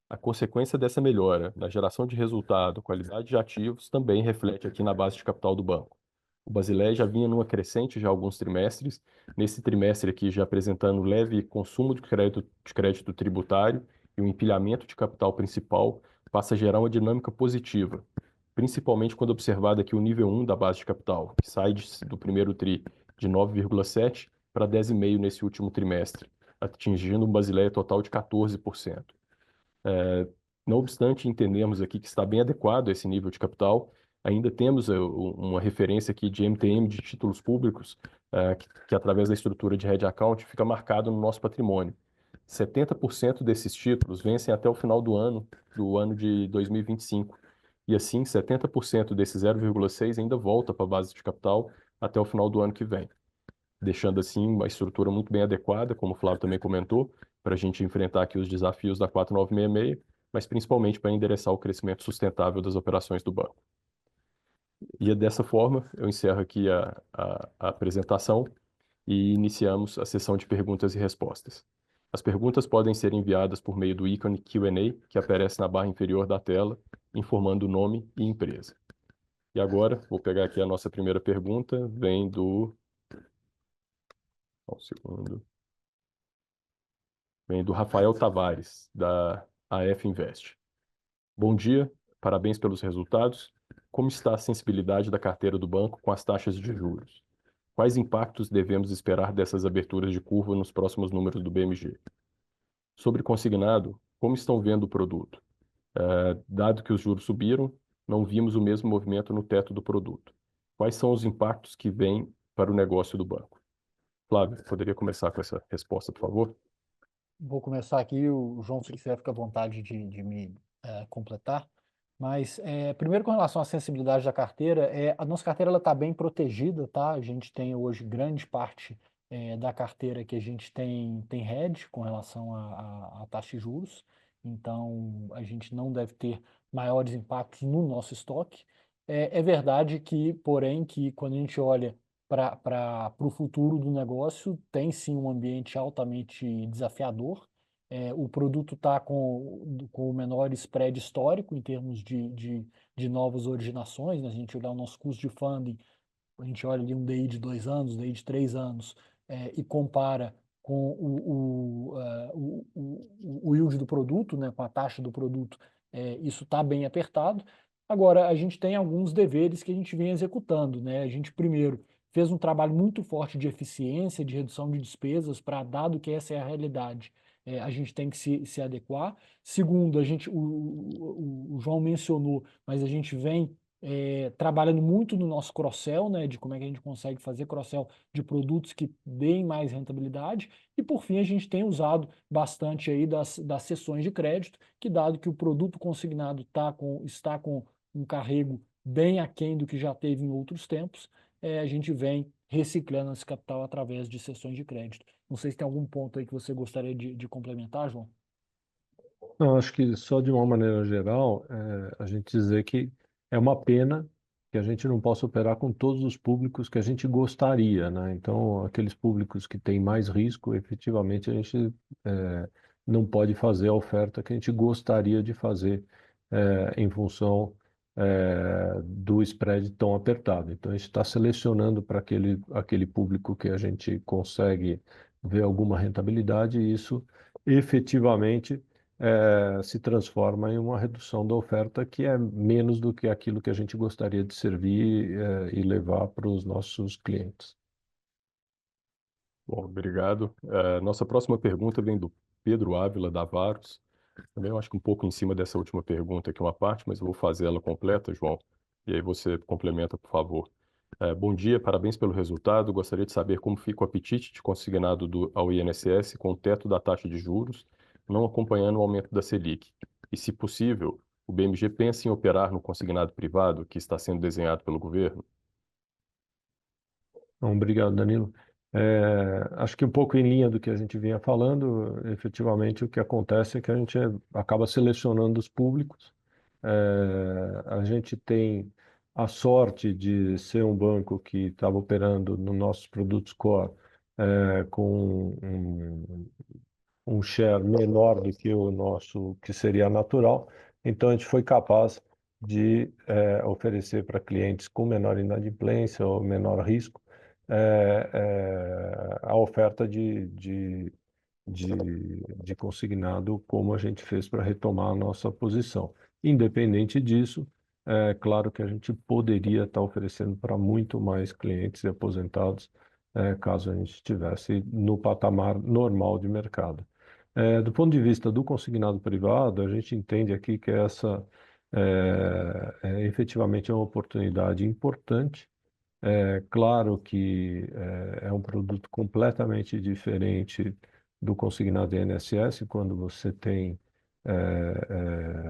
a consequência dessa melhora na geração de resultado, qualidade de ativos, também reflete aqui na base de capital do banco. O Basileia já vinha numa crescente já há alguns trimestres, nesse trimestre aqui já apresentando leve consumo de crédito tributário e um empilhamento de capital principal, passa a gerar uma dinâmica positiva, principalmente quando observado aqui o nível 1 da base de capital, que sai do primeiro TRI de 9,7 para 10,5 nesse último trimestre, atingindo um Basileia total de 14%. Não obstante, entendemos aqui que está bem adequado esse nível de capital. Ainda temos uma referência aqui de MTM de títulos públicos, que através da estrutura de hedge account fica marcado no nosso patrimônio. 70% desses títulos vencem até o final do ano de 2025. E assim, 70% desses 0,6 ainda volta para a base de capital até o final do ano que vem, deixando assim uma estrutura muito bem adequada, como o Flávio também comentou, para a gente enfrentar aqui os desafios da 4966, mas principalmente para endereçar o crescimento sustentável das operações do banco. E dessa forma, eu encerro aqui a apresentação e iniciamos a sessão de perguntas e respostas. As perguntas podem ser enviadas por meio do ícone Q&A, que aparece na barra inferior da tela, informando o nome e empresa. E agora, vou pegar aqui a nossa primeira pergunta, vem do... Um segundo. Vem do Rafael Tavares, da AF Invest. Bom dia, parabéns pelos resultados. Como está a sensibilidade da carteira do banco com as taxas de juros? Quais impactos devemos esperar dessas aberturas de curva nos próximos números do BMG? Sobre consignado, como estão vendo o produto? Dado que os juros subiram, não vimos o mesmo movimento no teto do produto. Quais são os impactos que vêm para o negócio do banco? Flávio, poderia começar com essa resposta, por favor? Vou começar aqui, o João, se quiser, fica à vontade de me completar. Mas, primeiro, com relação à sensibilidade da carteira, a nossa carteira está bem protegida, tá? A gente tem hoje grande parte da carteira que a gente tem hedge com relação à taxa de juros, então a gente não deve ter maiores impactos no nosso estoque. É verdade que, porém, que quando a gente olha para o futuro do negócio, tem sim um ambiente altamente desafiador. O produto está com o menor spread histórico em termos de novas originações, né? Se a gente olhar o nosso custo de funding, a gente olha ali um DI de 2 anos, DI de 3 anos, e compara com o yield do produto, né, com a taxa do produto, isso está bem apertado. Agora, a gente tem alguns deveres que a gente vem executando, né? A gente, primeiro, fez um trabalho muito forte de eficiência, de redução de despesas, para, dado que essa é a realidade, a gente tem que se adequar. Segundo, o João mencionou, mas a gente vem trabalhando muito no nosso cross-sell, né, de como é que a gente consegue fazer cross-sell de produtos que deem mais rentabilidade. E, por fim, a gente tem usado bastante aí das cessões de crédito, que, dado que o produto consignado está com um carrego bem aquém do que já teve em outros tempos, a gente vem reciclando esse capital através de cessões de crédito. Não sei se tem algum ponto aí que você gostaria de complementar, João. Não, acho que só de uma maneira geral, a gente dizer que é uma pena que a gente não possa operar com todos os públicos que a gente gostaria, né? Então, aqueles públicos que têm mais risco, efetivamente, a gente não pode fazer a oferta que a gente gostaria de fazer em função do spread tão apertado. Então, a gente está selecionando para aquele público que a gente consegue ver alguma rentabilidade e isso efetivamente se transforma em uma redução da oferta que é menos do que aquilo que a gente gostaria de servir, e levar para os nossos clientes. Bom, obrigado. Nossa próxima pergunta vem do Pedro Ávila, da Varos. Também eu acho que um pouco em cima dessa última pergunta aqui, uma parte, mas eu vou fazer ela completa, João. E aí você complementa, por favor. Bom dia, parabéns pelo resultado. Gostaria de saber como fica o apetite de consignado ao INSS com o teto da taxa de juros, não acompanhando o aumento da Selic. E, se possível, o BMG pensa em operar no consignado privado que está sendo desenhado pelo governo? Então, obrigado, Danilo. Acho que um pouco em linha do que a gente vinha falando, efetivamente o que acontece é que a gente acaba selecionando os públicos. A gente tem a sorte de ser um banco que estava operando nos nossos produtos core, com um share menor do que o nosso, que seria natural. Então, a gente foi capaz de oferecer para clientes com menor inadimplência ou menor risco a oferta de consignado, como a gente fez para retomar a nossa posição. Independente disso, é claro que a gente poderia estar oferecendo para muito mais clientes e aposentados, caso a gente estivesse no patamar normal de mercado. Do ponto de vista do consignado privado, a gente entende aqui que essa efetivamente é uma oportunidade importante. É claro que é um produto completamente diferente do consignado INSS, quando você tem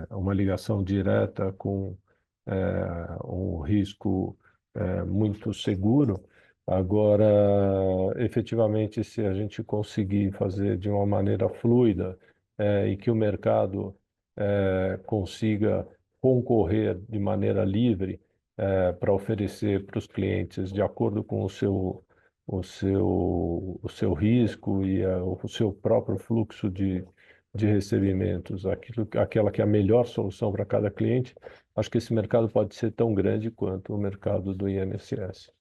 uma ligação direta com um risco muito seguro. Agora, efetivamente, se a gente conseguir fazer de uma maneira fluida e que o mercado consiga concorrer de maneira livre para oferecer para os clientes de acordo com o seu risco e o seu próprio fluxo de recebimentos, aquela que é a melhor solução para cada cliente, acho que esse mercado pode ser tão grande quanto o mercado do INSS.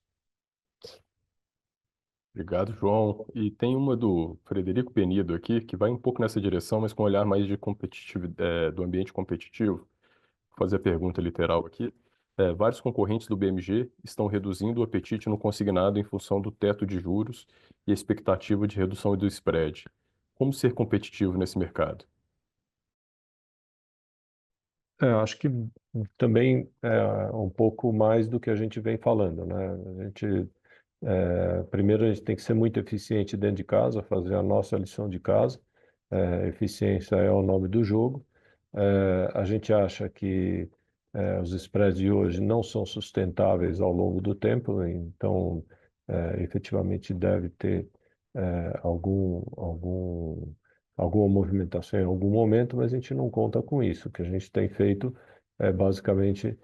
Obrigado, João. E tem uma do Frederico Penido aqui, que vai um pouco nessa direção, mas com um olhar mais de do ambiente competitivo. Vou fazer a pergunta literal aqui. Vários concorrentes do BMG estão reduzindo o apetite no consignado em função do teto de juros e a expectativa de redução do spread. Como ser competitivo nesse mercado? Acho que também é um pouco mais do que a gente vem falando, né? Primeiro, a gente tem que ser muito eficiente dentro de casa, fazer a nossa lição de casa. Eficiência é o nome do jogo. A gente acha que os spreads de hoje não são sustentáveis ao longo do tempo, então, efetivamente, deve ter alguma movimentação em algum momento, mas a gente não conta com isso. O que a gente tem feito é basicamente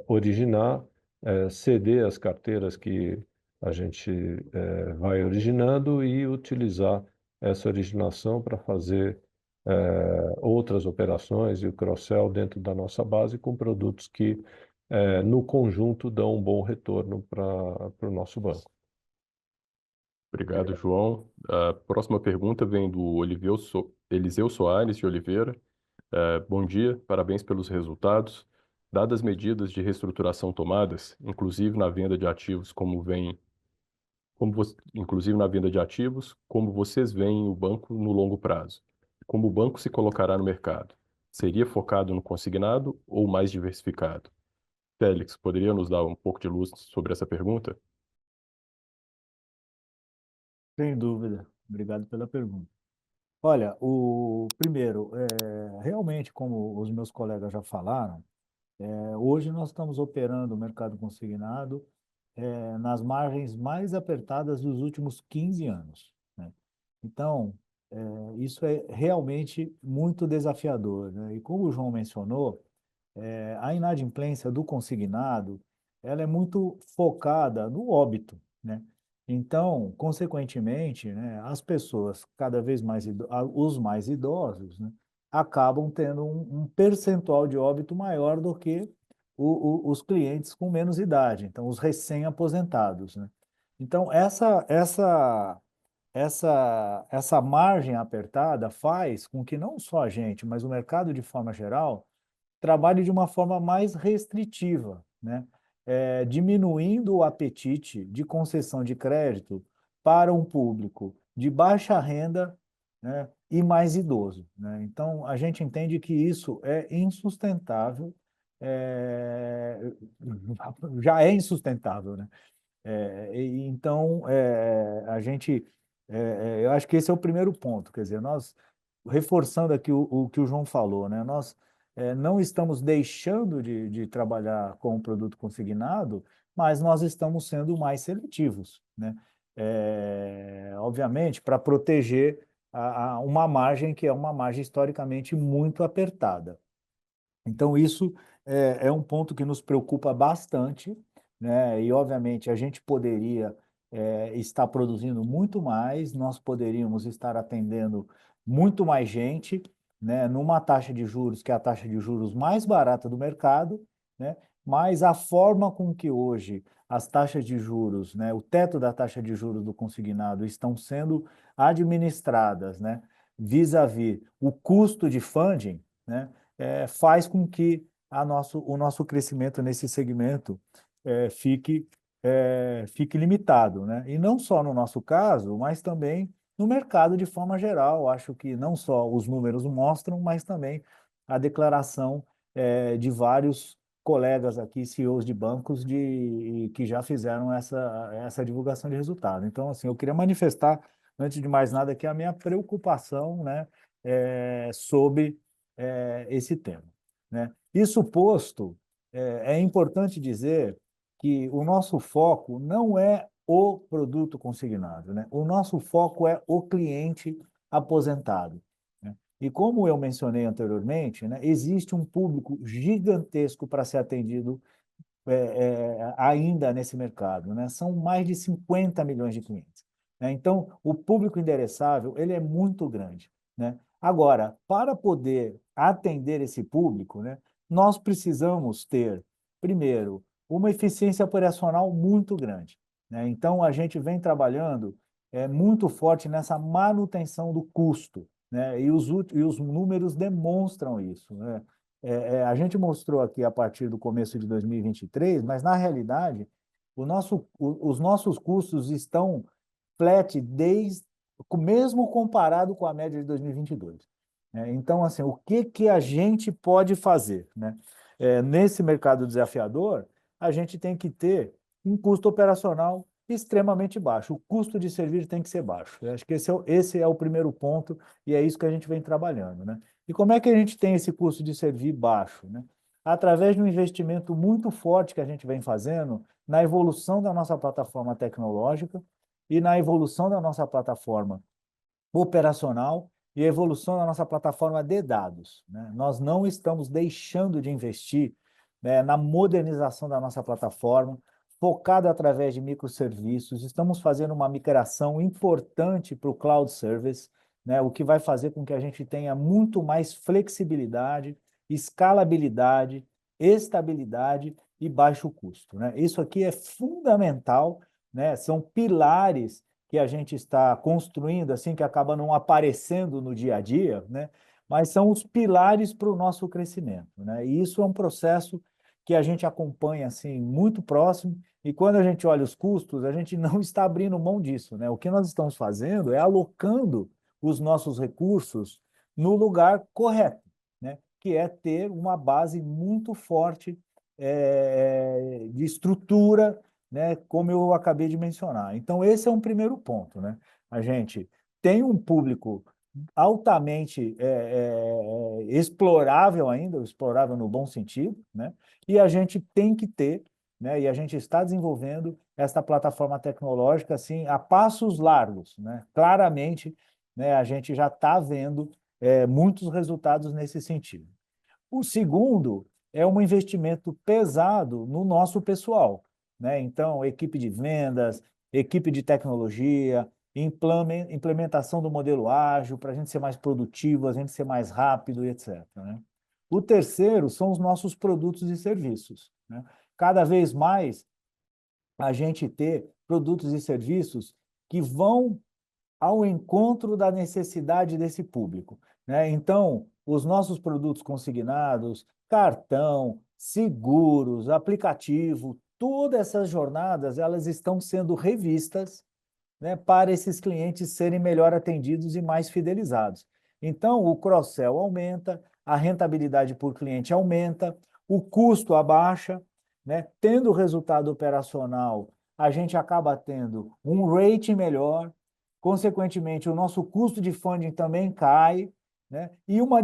originar, ceder as carteiras que a gente vai originando e utilizar essa originação para fazer outras operações e o cross-sell dentro da nossa base com produtos que, no conjunto, dão um bom retorno para o nosso banco. Obrigado, João. A próxima pergunta vem do Eliseu Soares de Oliveira. Bom dia, parabéns pelos resultados. Dadas as medidas de reestruturação tomadas, inclusive na venda de ativos, inclusive na venda de ativos, como vocês veem o banco no longo prazo? Como o banco se colocará no mercado? Seria focado no consignado ou mais diversificado? Félix, poderia nos dar um pouco de luz sobre essa pergunta? Sem dúvida. Obrigado pela pergunta. Olha, o primeiro, realmente, como os meus colegas já falaram, hoje nós estamos operando o mercado consignado nas margens mais apertadas dos últimos 15 anos, né? Então, isso é realmente muito desafiador, né? E como o João mencionou, a inadimplência do consignado, ela é muito focada no óbito, né? Então, consequentemente, né, as pessoas cada vez mais, os mais idosos, né, acabam tendo um percentual de óbito maior do que os clientes com menos idade, então os recém-aposentados, né? Então, essa margem apertada faz com que não só a gente, mas o mercado de forma geral, trabalhe de uma forma mais restritiva, né? Diminuindo o apetite de concessão de crédito para um público de baixa renda, né, e mais idoso, né? Então, a gente entende que isso é insustentável, é, já é insustentável, né? Então, eu acho que esse é o primeiro ponto, quer dizer, nós, reforçando aqui o que o João falou, né? Nós não estamos deixando de trabalhar com o produto consignado, mas nós estamos sendo mais seletivos, né? Obviamente, para proteger uma margem que é uma margem historicamente muito apertada. Então, isso é um ponto que nos preocupa bastante, né? E, obviamente, a gente poderia estar produzindo muito mais, nós poderíamos estar atendendo muito mais gente, né? Numa taxa de juros que é a taxa de juros mais barata do mercado, né? Mas a forma com que hoje as taxas de juros, né, o teto da taxa de juros do consignado estão sendo administradas, né, vis-à-vis o custo de funding, né, faz com que o nosso crescimento nesse segmento fique limitado, né? E não só no nosso caso, mas também no mercado de forma geral. Acho que não só os números mostram, mas também a declaração de vários colegas aqui, CEOs de bancos, que já fizeram essa divulgação de resultado. Então, assim, eu queria manifestar, antes de mais nada, aqui a minha preocupação, né, sobre esse tema, né? Isso posto, é importante dizer que o nosso foco não é o produto consignado, né? O nosso foco é o cliente aposentado, né? E como eu mencionei anteriormente, né, existe um público gigantesco para ser atendido ainda nesse mercado, né? São mais de 50 milhões de clientes, né? Então, o público endereçável ele é muito grande, né? Agora, para poder atender esse público, né, nós precisamos ter, primeiro, uma eficiência operacional muito grande, né? Então, a gente vem trabalhando muito forte nessa manutenção do custo, né? E os números demonstram isso, né? A gente mostrou aqui a partir do começo de 2023, mas na realidade os nossos custos estão flat mesmo comparado com a média de 2022, né? Então, assim, o que a gente pode fazer, né? Nesse mercado desafiador, a gente tem que ter um custo operacional extremamente baixo. O custo de servir tem que ser baixo. Eu acho que esse é o primeiro ponto e é isso que a gente vem trabalhando, né? E como é que a gente tem esse custo de servir baixo, né? Através de um investimento muito forte que a gente vem fazendo na evolução da nossa plataforma tecnológica e na evolução da nossa plataforma operacional e a evolução da nossa plataforma de dados, né? Nós não estamos deixando de investir né, na modernização da nossa plataforma, focada através de microserviços. Estamos fazendo uma migração importante para o cloud service, né, o que vai fazer com que a gente tenha muito mais flexibilidade, escalabilidade, estabilidade e baixo custo, né? Isso aqui é fundamental, né? São pilares que a gente está construindo, assim, que acaba não aparecendo no dia a dia, né? Mas são os pilares para o nosso crescimento, né? E isso é um processo que a gente acompanha, assim, muito próximo, e quando a gente olha os custos, a gente não está abrindo mão disso, né? O que nós estamos fazendo é alocando os nossos recursos no lugar correto, né? Que é ter uma base muito forte de estrutura, né? Como eu acabei de mencionar. Então, esse é um primeiro ponto, né? A gente tem um público altamente explorável ainda, explorável no bom sentido, né? E a gente tem que ter, né? E a gente está desenvolvendo esta plataforma tecnológica assim a passos largos, né? Claramente, né? A gente já está vendo muitos resultados nesse sentido. O segundo é um investimento pesado no nosso pessoal, né? Então, equipe de vendas, equipe de tecnologia, implementação do modelo ágil para a gente ser mais produtivo, a gente ser mais rápido e etc, né? O terceiro são os nossos produtos e serviços, né? Cada vez mais a gente ter produtos e serviços que vão ao encontro da necessidade desse público, né? Então, os nossos produtos consignados, cartão, seguros, aplicativo, todas essas jornadas, elas estão sendo revistas, né, para esses clientes serem melhor atendidos e mais fidelizados. Então, o cross-sell aumenta, a rentabilidade por cliente aumenta, o custo abaixa, né? Tendo resultado operacional, a gente acaba tendo um rating melhor, consequentemente, o nosso custo de funding também cai, né? E uma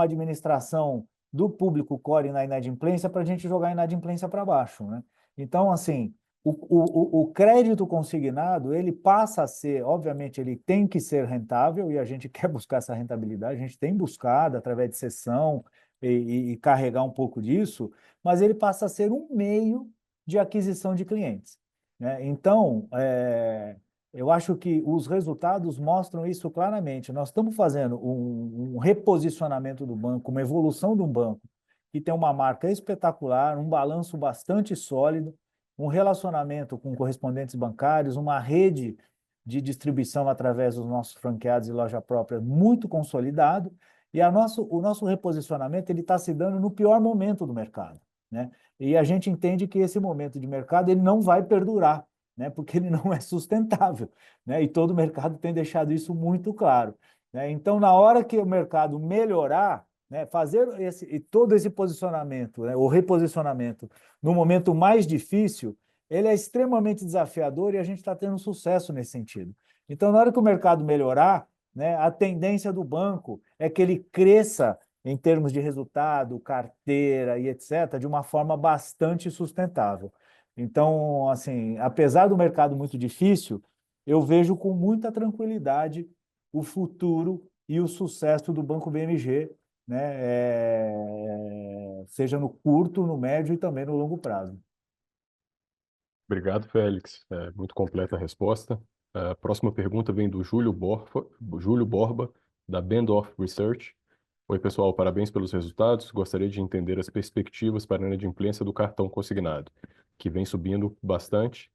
administração do público core na inadimplência para a gente jogar a inadimplência para baixo, né? Então, assim, o crédito consignado, ele passa a ser, obviamente, ele tem que ser rentável e a gente quer buscar essa rentabilidade, a gente tem buscado através de cessão e carregar um pouco disso, mas ele passa a ser um meio de aquisição de clientes, né? Então, eu acho que os resultados mostram isso claramente. Nós estamos fazendo um reposicionamento do banco, uma evolução do banco que tem uma marca espetacular, um balanço bastante sólido, um relacionamento com correspondentes bancários, uma rede de distribuição através dos nossos franqueados e loja própria muito consolidado, e o nosso reposicionamento ele está se dando no pior momento do mercado, né? E a gente entende que esse momento de mercado ele não vai perdurar, né? Porque ele não é sustentável, né? E todo o mercado tem deixado isso muito claro, né? Então, na hora que o mercado melhorar, né, fazer todo esse posicionamento, né, o reposicionamento no momento mais difícil, ele é extremamente desafiador e a gente está tendo sucesso nesse sentido. Então, na hora que o mercado melhorar, né, a tendência do banco é que ele cresça em termos de resultado, carteira e etc., de uma forma bastante sustentável. Então, assim, apesar do mercado muito difícil, eu vejo com muita tranquilidade o futuro e o sucesso do Banco BMG, né? Seja no curto, no médio e também no longo prazo. Obrigado, Félix. Muito completa a resposta. A próxima pergunta vem do Júlio Borba, da Bendorf Research. Oi, pessoal, parabéns pelos resultados. Gostaria de entender as perspectivas para a inadimplência do cartão consignado, que vem subindo bastante.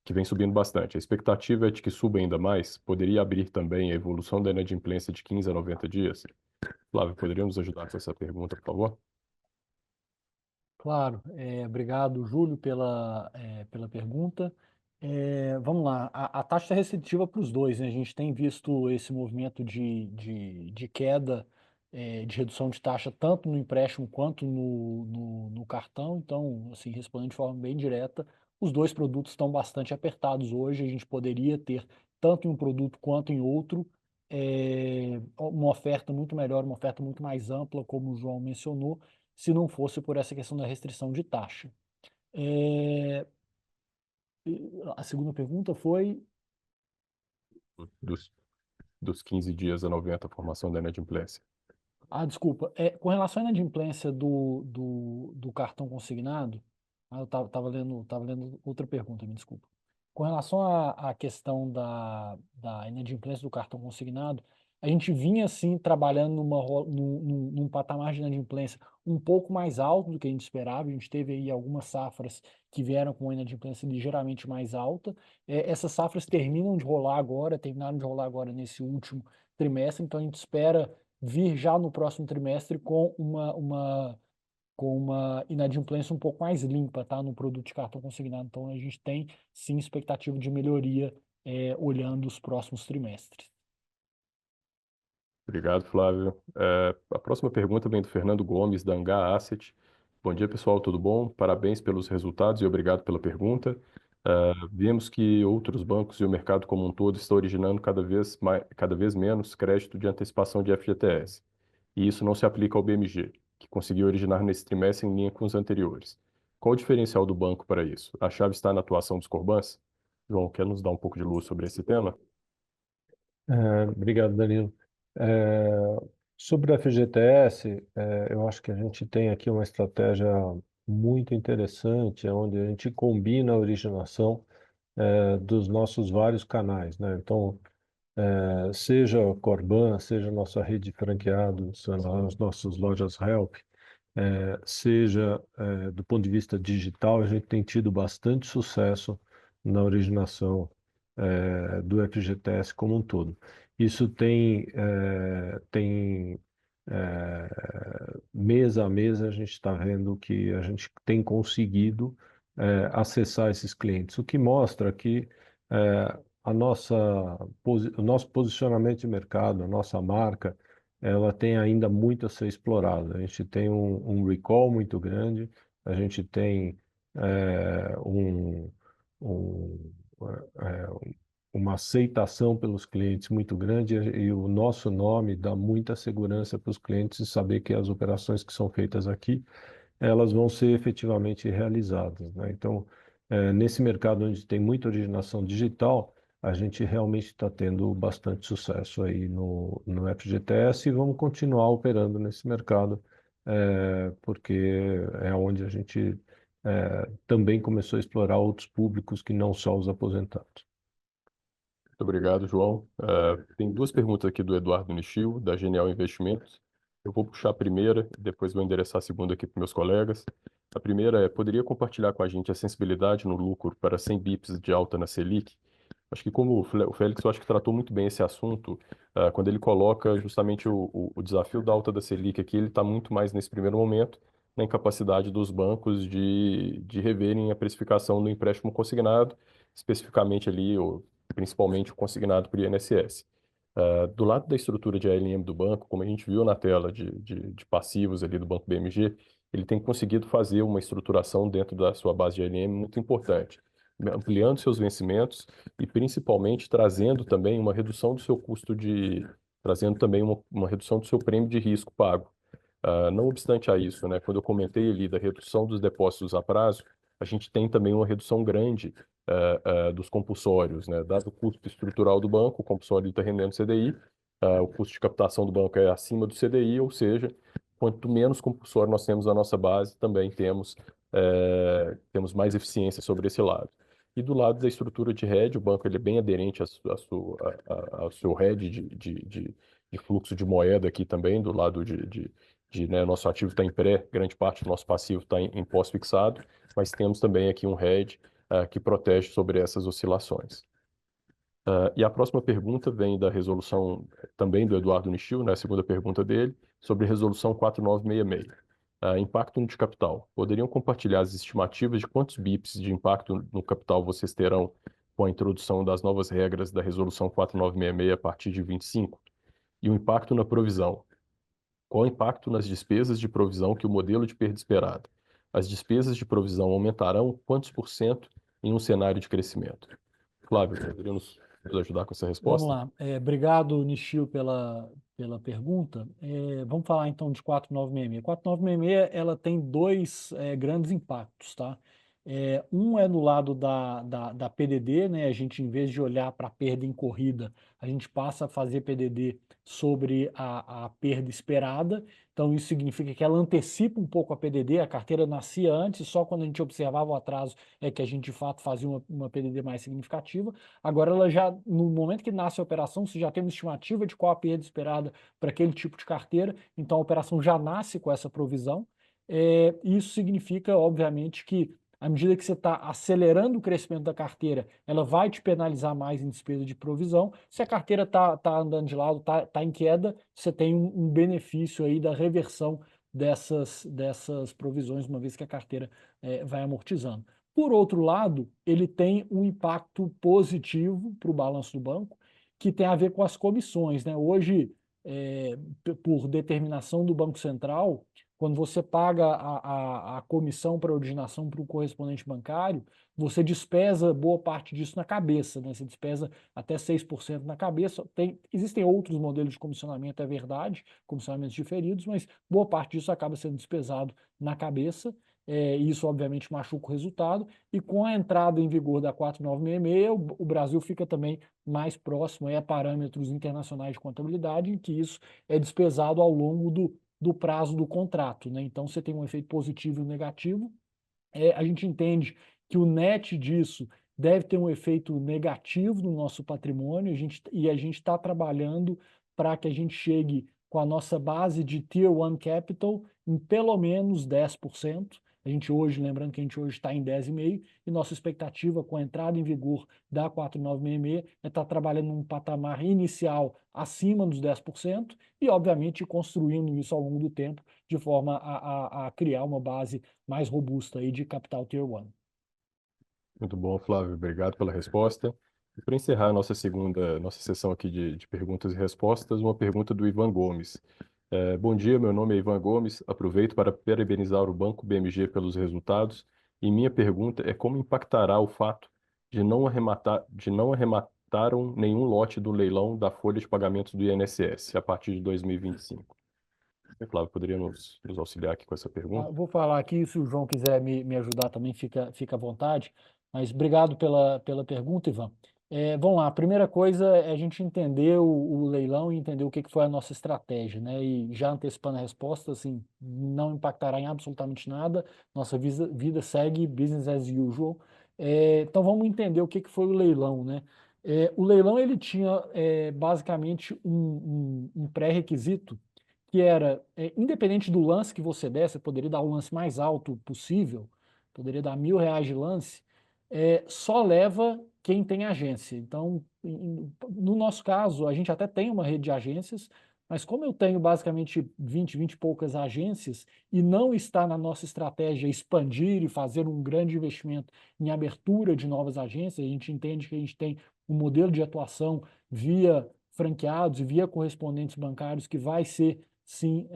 A expectativa é de que suba ainda mais. Poderia abrir também a evolução da inadimplência de 15 a 90 dias? Flávio, poderia nos ajudar com essa pergunta, por favor? Claro, obrigado, Júlio, pela pergunta. Vamos lá, a taxa é restritiva para os dois, né? A gente tem visto esse movimento de queda, de redução de taxa, tanto no empréstimo quanto no cartão. Então, assim, respondendo de forma bem direta, os dois produtos estão bastante apertados hoje. A gente poderia ter, tanto em um produto quanto em outro, uma oferta muito melhor, uma oferta muito mais ampla, como o João mencionou, se não fosse por essa questão da restrição de taxa. A segunda pergunta foi... Dos 15 dias a 90, a formação da inadimplência. Desculpa. Com relação à inadimplência do cartão consignado, eu estava lendo outra pergunta, me desculpa. Com relação à questão da inadimplência do cartão consignado, a gente vinha, assim, trabalhando num patamar de inadimplência um pouco mais alto do que a gente esperava. A gente teve aí algumas safras que vieram com uma inadimplência ligeiramente mais alta. Essas safras terminaram de rolar agora nesse último trimestre, então a gente espera vir já no próximo trimestre com uma inadimplência um pouco mais limpa, tá, no produto de cartão consignado. Então a gente tem sim expectativa de melhoria olhando os próximos trimestres. Obrigado, Flávio. A próxima pergunta vem do Fernando Gomes, da Angá Asset. Bom dia, pessoal, tudo bom? Parabéns pelos resultados e obrigado pela pergunta. Vemos que outros bancos e o mercado como um todo estão originando cada vez menos crédito de antecipação de FGTS. E isso não se aplica ao BMG, que conseguiu originar nesse trimestre em linha com os anteriores. Qual o diferencial do banco para isso? A chave está na atuação dos Corbans? João, quer nos dar um pouco de luz sobre esse tema? Obrigado, Danilo. É, Sobre a FGTS, eu acho que a gente tem aqui uma estratégia muito interessante, onde a gente combina a originação dos nossos vários canais, né? Então, seja Corban, seja nossa rede de franqueados, as nossas lojas Help, seja do ponto de vista digital, a gente tem tido bastante sucesso na originação do FGTS como um todo. Isso tem mês a mês a gente está vendo que a gente tem conseguido acessar esses clientes, o que mostra que o nosso posicionamento de mercado, a nossa marca, ela tem ainda muito a ser explorada. A gente tem um recall muito grande, a gente tem eh, um, um, uma aceitação pelos clientes muito grande e o nosso nome dá muita segurança para os clientes saber que as operações que são feitas aqui, elas vão ser efetivamente realizadas, né? Então, nesse mercado onde tem muita originação digital, a gente realmente está tendo bastante sucesso aí no FGTS e vamos continuar operando nesse mercado, porque é onde a gente também começou a explorar outros públicos que não só os aposentados. Muito obrigado, João. Tem duas perguntas aqui do Eduardo Nishio, da Genial Investimentos. Eu vou puxar a primeira, depois vou endereçar a segunda aqui para meus colegas. A primeira é: poderia compartilhar com a gente a sensibilidade no lucro para 100 bips de alta na Selic? Acho que como o Félix, eu acho que tratou muito bem esse assunto, quando ele coloca justamente o desafio da alta da Selic aqui, ele está muito mais nesse primeiro momento na incapacidade dos bancos de reverem a precificação do empréstimo consignado, especificamente ali, ou principalmente o consignado por INSS. Do lado da estrutura de ALM do banco, como a gente viu na tela de passivos ali do Banco BMG, ele tem conseguido fazer uma estruturação dentro da sua base de ALM muito importante, ampliando seus vencimentos e principalmente trazendo também uma redução do seu trazendo também uma redução do seu prêmio de risco pago. Não obstante a isso, né, quando eu comentei ali da redução dos depósitos a prazo, a gente tem também uma redução grande dos compulsórios, né? Dado o custo estrutural do banco, o compulsório está rendendo CDI, o custo de captação do banco é acima do CDI, ou seja, quanto menos compulsório nós temos na nossa base, também temos mais eficiência sobre esse lado. E do lado da estrutura de hedge, o banco ele é bem aderente ao seu hedge de fluxo de moeda aqui também, do lado né, nosso ativo está em pré, grande parte do nosso passivo está em pós-fixado, mas temos também aqui um hedge que protege sobre essas oscilações. E a próxima pergunta vem da resolução também do Eduardo Nishio, né, a segunda pergunta dele, sobre a resolução 4966. Impacto no de capital. Poderiam compartilhar as estimativas de quantos bips de impacto no capital vocês terão com a introdução das novas regras da resolução 4966 a partir de 25? E o impacto na provisão. Qual o impacto nas despesas de provisão que o modelo de perda esperada? As despesas de provisão aumentarão quantos por cento em um cenário de crescimento? Flávio, poderia nos ajudar com essa Vamos resposta? lá. Obrigado, Nishio, pela pergunta. Vamos falar então de 4966. 4966 ela tem dois grandes impactos, tá? Um é no lado da PDD, né? A gente, em vez de olhar para a perda em corrida, a gente passa a fazer PDD sobre a perda esperada. Então, isso significa que ela antecipa um pouco a PDD, a carteira nascia antes, só quando a gente observava o atraso é que a gente, de fato, fazia uma PDD mais significativa. Agora, ela já, no momento que nasce a operação, você já tem uma estimativa de qual a perda esperada para aquele tipo de carteira, então a operação já nasce com essa provisão. Isso significa, obviamente, que à medida que você está acelerando o crescimento da carteira, ela vai te penalizar mais em despesa de provisão. Se a carteira está andando de lado, está em queda, você tem um benefício aí da reversão dessas provisões, uma vez que a carteira vai amortizando. Por outro lado, ele tem um impacto positivo para o balanço do banco, que tem a ver com as comissões, né? Hoje, por determinação do Banco Central, quando você paga a comissão para originação para o correspondente bancário, você despesa boa parte disso na cabeça, né? Você despesa até 6% na cabeça. Existem outros modelos de comissionamento, é verdade, comissionamentos diferidos, mas boa parte disso acaba sendo despesado na cabeça. Isso, obviamente, machuca o resultado. E com a entrada em vigor da 4966, o Brasil fica também mais próximo a parâmetros internacionais de contabilidade, em que isso é despesado ao longo do prazo do contrato, né? Então você tem um efeito positivo e um negativo. A gente entende que o net disso deve ter um efeito negativo no nosso patrimônio, a gente está trabalhando para que a gente chegue com a nossa base de Tier 1 Capital em pelo menos 10%. A gente hoje, lembrando que a gente hoje está em 10,5%, e nossa expectativa com a entrada em vigor da 4966 é estar trabalhando num patamar inicial acima dos 10% e, obviamente, construindo isso ao longo do tempo de forma a criar uma base mais robusta aí de capital Tier 1. Muito bom, Flávio. Obrigado pela resposta. E para encerrar a nossa sessão aqui de perguntas e respostas, uma pergunta do Ivan Gomes. Bom dia, meu nome é Ivan Gomes. Aproveito para parabenizar o Banco BMG pelos resultados. E minha pergunta é como impactará o fato de não arremataram nenhum lote do leilão da folha de pagamentos do INSS a partir de 2025. Flávio, poderia nos auxiliar aqui com essa pergunta? Vou falar aqui, se o João quiser me ajudar também, fica à vontade. Mas obrigado pela pergunta, Ivan. Vamos lá, a primeira coisa é a gente entender o leilão e entender o que foi a nossa estratégia, né? E já antecipando a resposta, assim, não impactará em absolutamente nada, nossa vida segue business as usual. Então vamos entender o que foi o leilão, né? O leilão ele tinha basicamente um pré-requisito que era, independente do lance que você der, você poderia dar o lance mais alto possível, poderia dar R$ 1.000 de lance, só leva quem tem agência. Então, no nosso caso, a gente até tem uma rede de agências, mas como eu tenho basicamente 20 e poucas agências e não está na nossa estratégia expandir e fazer um grande investimento em abertura de novas agências, a gente entende que a gente tem um modelo de atuação via franqueados e via correspondentes bancários que vai ser, sim,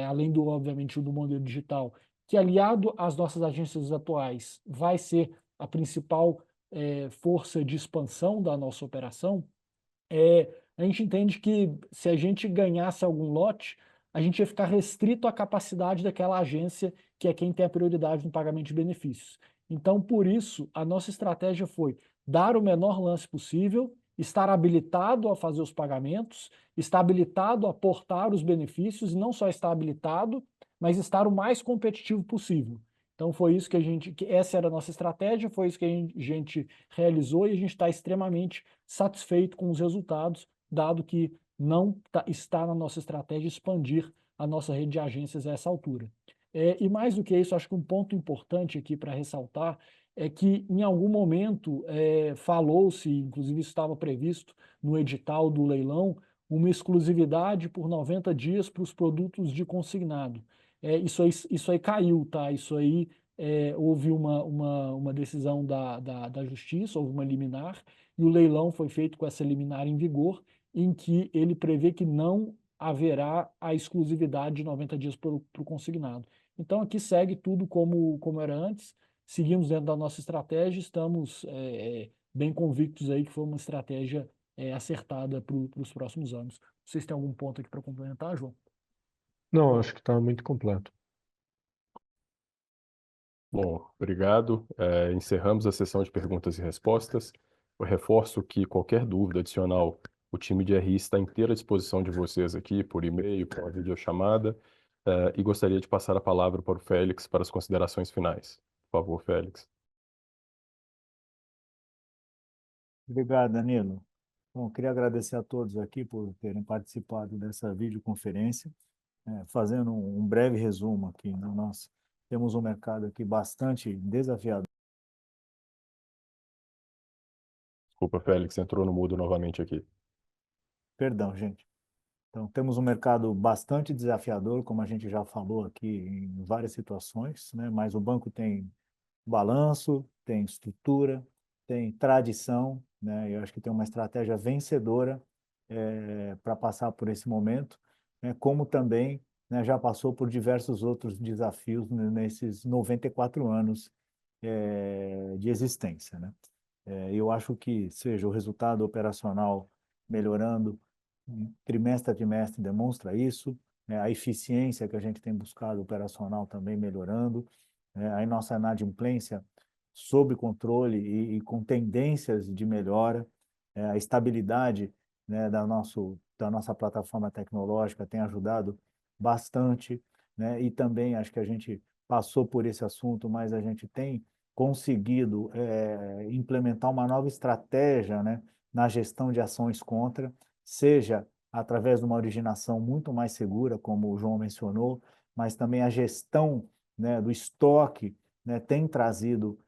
além do, obviamente, do modelo digital, que aliado às nossas agências atuais vai ser a principal força de expansão da nossa operação. A gente entende que se a gente ganhasse algum lote, a gente ia ficar restrito à capacidade daquela agência, que é quem tem a prioridade no pagamento de benefícios. Então, por isso, a nossa estratégia foi dar o menor lance possível, estar habilitado a fazer os pagamentos, estar habilitado a aportar os benefícios, e não só estar habilitado, mas estar o mais competitivo possível. Então foi isso essa era a nossa estratégia, foi isso que a gente realizou e a gente está extremamente satisfeito com os resultados, dado que não está na nossa estratégia expandir a nossa rede de agências a essa altura. E mais do que isso, acho que um ponto importante aqui para ressaltar é que em algum momento falou-se, inclusive isso estava previsto no edital do leilão, uma exclusividade por 90 dias para os produtos de consignado. Isso aí caiu, tá? Isso aí houve uma decisão da Justiça, houve uma liminar, e o leilão foi feito com essa liminar em vigor, em que ele prevê que não haverá a exclusividade de 90 dias para o consignado. Então aqui segue tudo como era antes, seguimos dentro da nossa estratégia, estamos bem convictos aí que foi uma estratégia acertada para os próximos anos. Vocês têm algum ponto aqui para complementar, João? Não, acho que está muito completo. Bom, obrigado. Encerramos a sessão de perguntas e respostas. Eu reforço que qualquer dúvida adicional, o time de RI está inteira à disposição de vocês aqui, por e-mail, por videochamada, e gostaria de passar a palavra para o Félix para as considerações finais. Por favor, Félix. Obrigado, Danilo. Bom, queria agradecer a todos aqui por terem participado dessa videoconferência. Fazendo um breve resumo aqui, né? Nós temos um mercado aqui bastante desafiador. Desculpa, Félix, entrou no mudo novamente aqui. Perdão, gente. Então, temos um mercado bastante desafiador, como a gente já falou aqui em várias situações, né? Mas o banco tem balanço, tem estrutura, tem tradição, né? Eu acho que tem uma estratégia vencedora para passar por esse momento, né? Como também, né, já passou por diversos outros desafios nesses 94 anos de existência, né? Eu acho que seja o resultado operacional melhorando trimestre a trimestre demonstra isso, né? A eficiência que a gente tem buscado operacional também melhorando, né? A nossa inadimplência sob controle e com tendências de melhora, a estabilidade, né, da nossa plataforma tecnológica tem ajudado bastante, né? E também acho que a gente passou por esse assunto, mas a gente tem conseguido implementar uma nova estratégia, né, na gestão de ações contra, seja através de uma originação muito mais segura, como o João mencionou, mas também a gestão, né, do estoque, né, tem trazido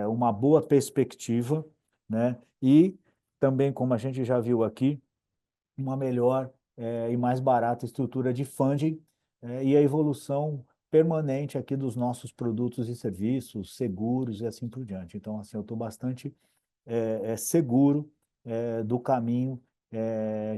uma boa perspectiva, né, e também, como a gente já viu aqui, uma melhor e mais barata estrutura de funding e a evolução permanente aqui dos nossos produtos e serviços, seguros e assim por diante. Então, assim, eu estou bastante seguro do caminho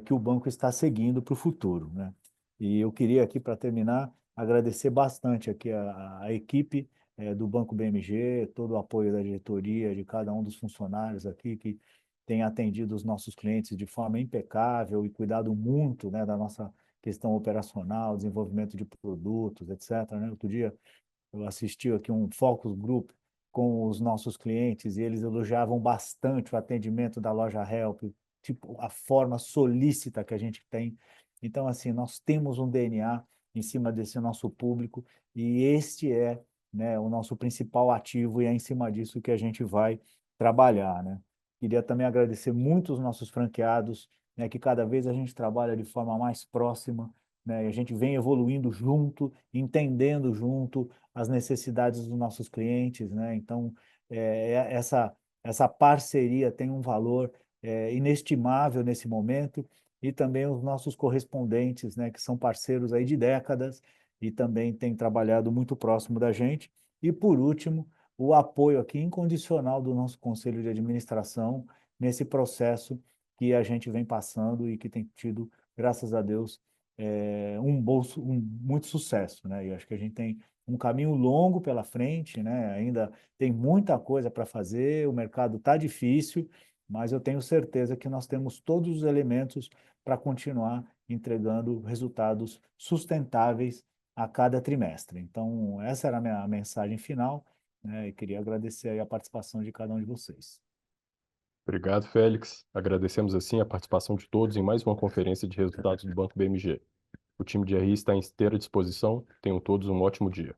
que o banco está seguindo para o futuro, né? E eu queria aqui, para terminar, agradecer bastante aqui a equipe do Banco BMG, todo o apoio da diretoria, de cada um dos funcionários aqui que tem atendido os nossos clientes de forma impecável e cuidado muito, né, da nossa questão operacional, desenvolvimento de produtos, etc., né? Outro dia eu assisti aqui um focus group com os nossos clientes e eles elogiavam bastante o atendimento da loja Help, tipo, a forma solícita que a gente tem. Então, assim, nós temos um DNA em cima desse nosso público e este é, né, o nosso principal ativo e é em cima disso que a gente vai trabalhar, né? Queria também agradecer muito os nossos franqueados, né, que cada vez a gente trabalha de forma mais próxima, né, e a gente vem evoluindo junto, entendendo junto, as necessidades dos nossos clientes, né? Então, essa parceria tem um valor inestimável nesse momento e também os nossos correspondentes, né? Que são parceiros aí de décadas e também têm trabalhado muito próximo da gente. E, por último, o apoio aqui incondicional do nosso conselho de administração nesse processo que a gente vem passando e que tem tido, graças a Deus, muito sucesso, né? E acho que a gente tem um caminho longo pela frente, né? Ainda tem muita coisa para fazer, o mercado está difícil, mas eu tenho certeza que nós temos todos os elementos para continuar entregando resultados sustentáveis a cada trimestre. Então, essa era a minha mensagem final, né? E queria agradecer aí a participação de cada um de vocês. Obrigado, Félix. Agradecemos assim a participação de todos em mais uma conferência de resultados do Banco BMG. O time de RI está em inteira disposição. Tenham todos um ótimo dia.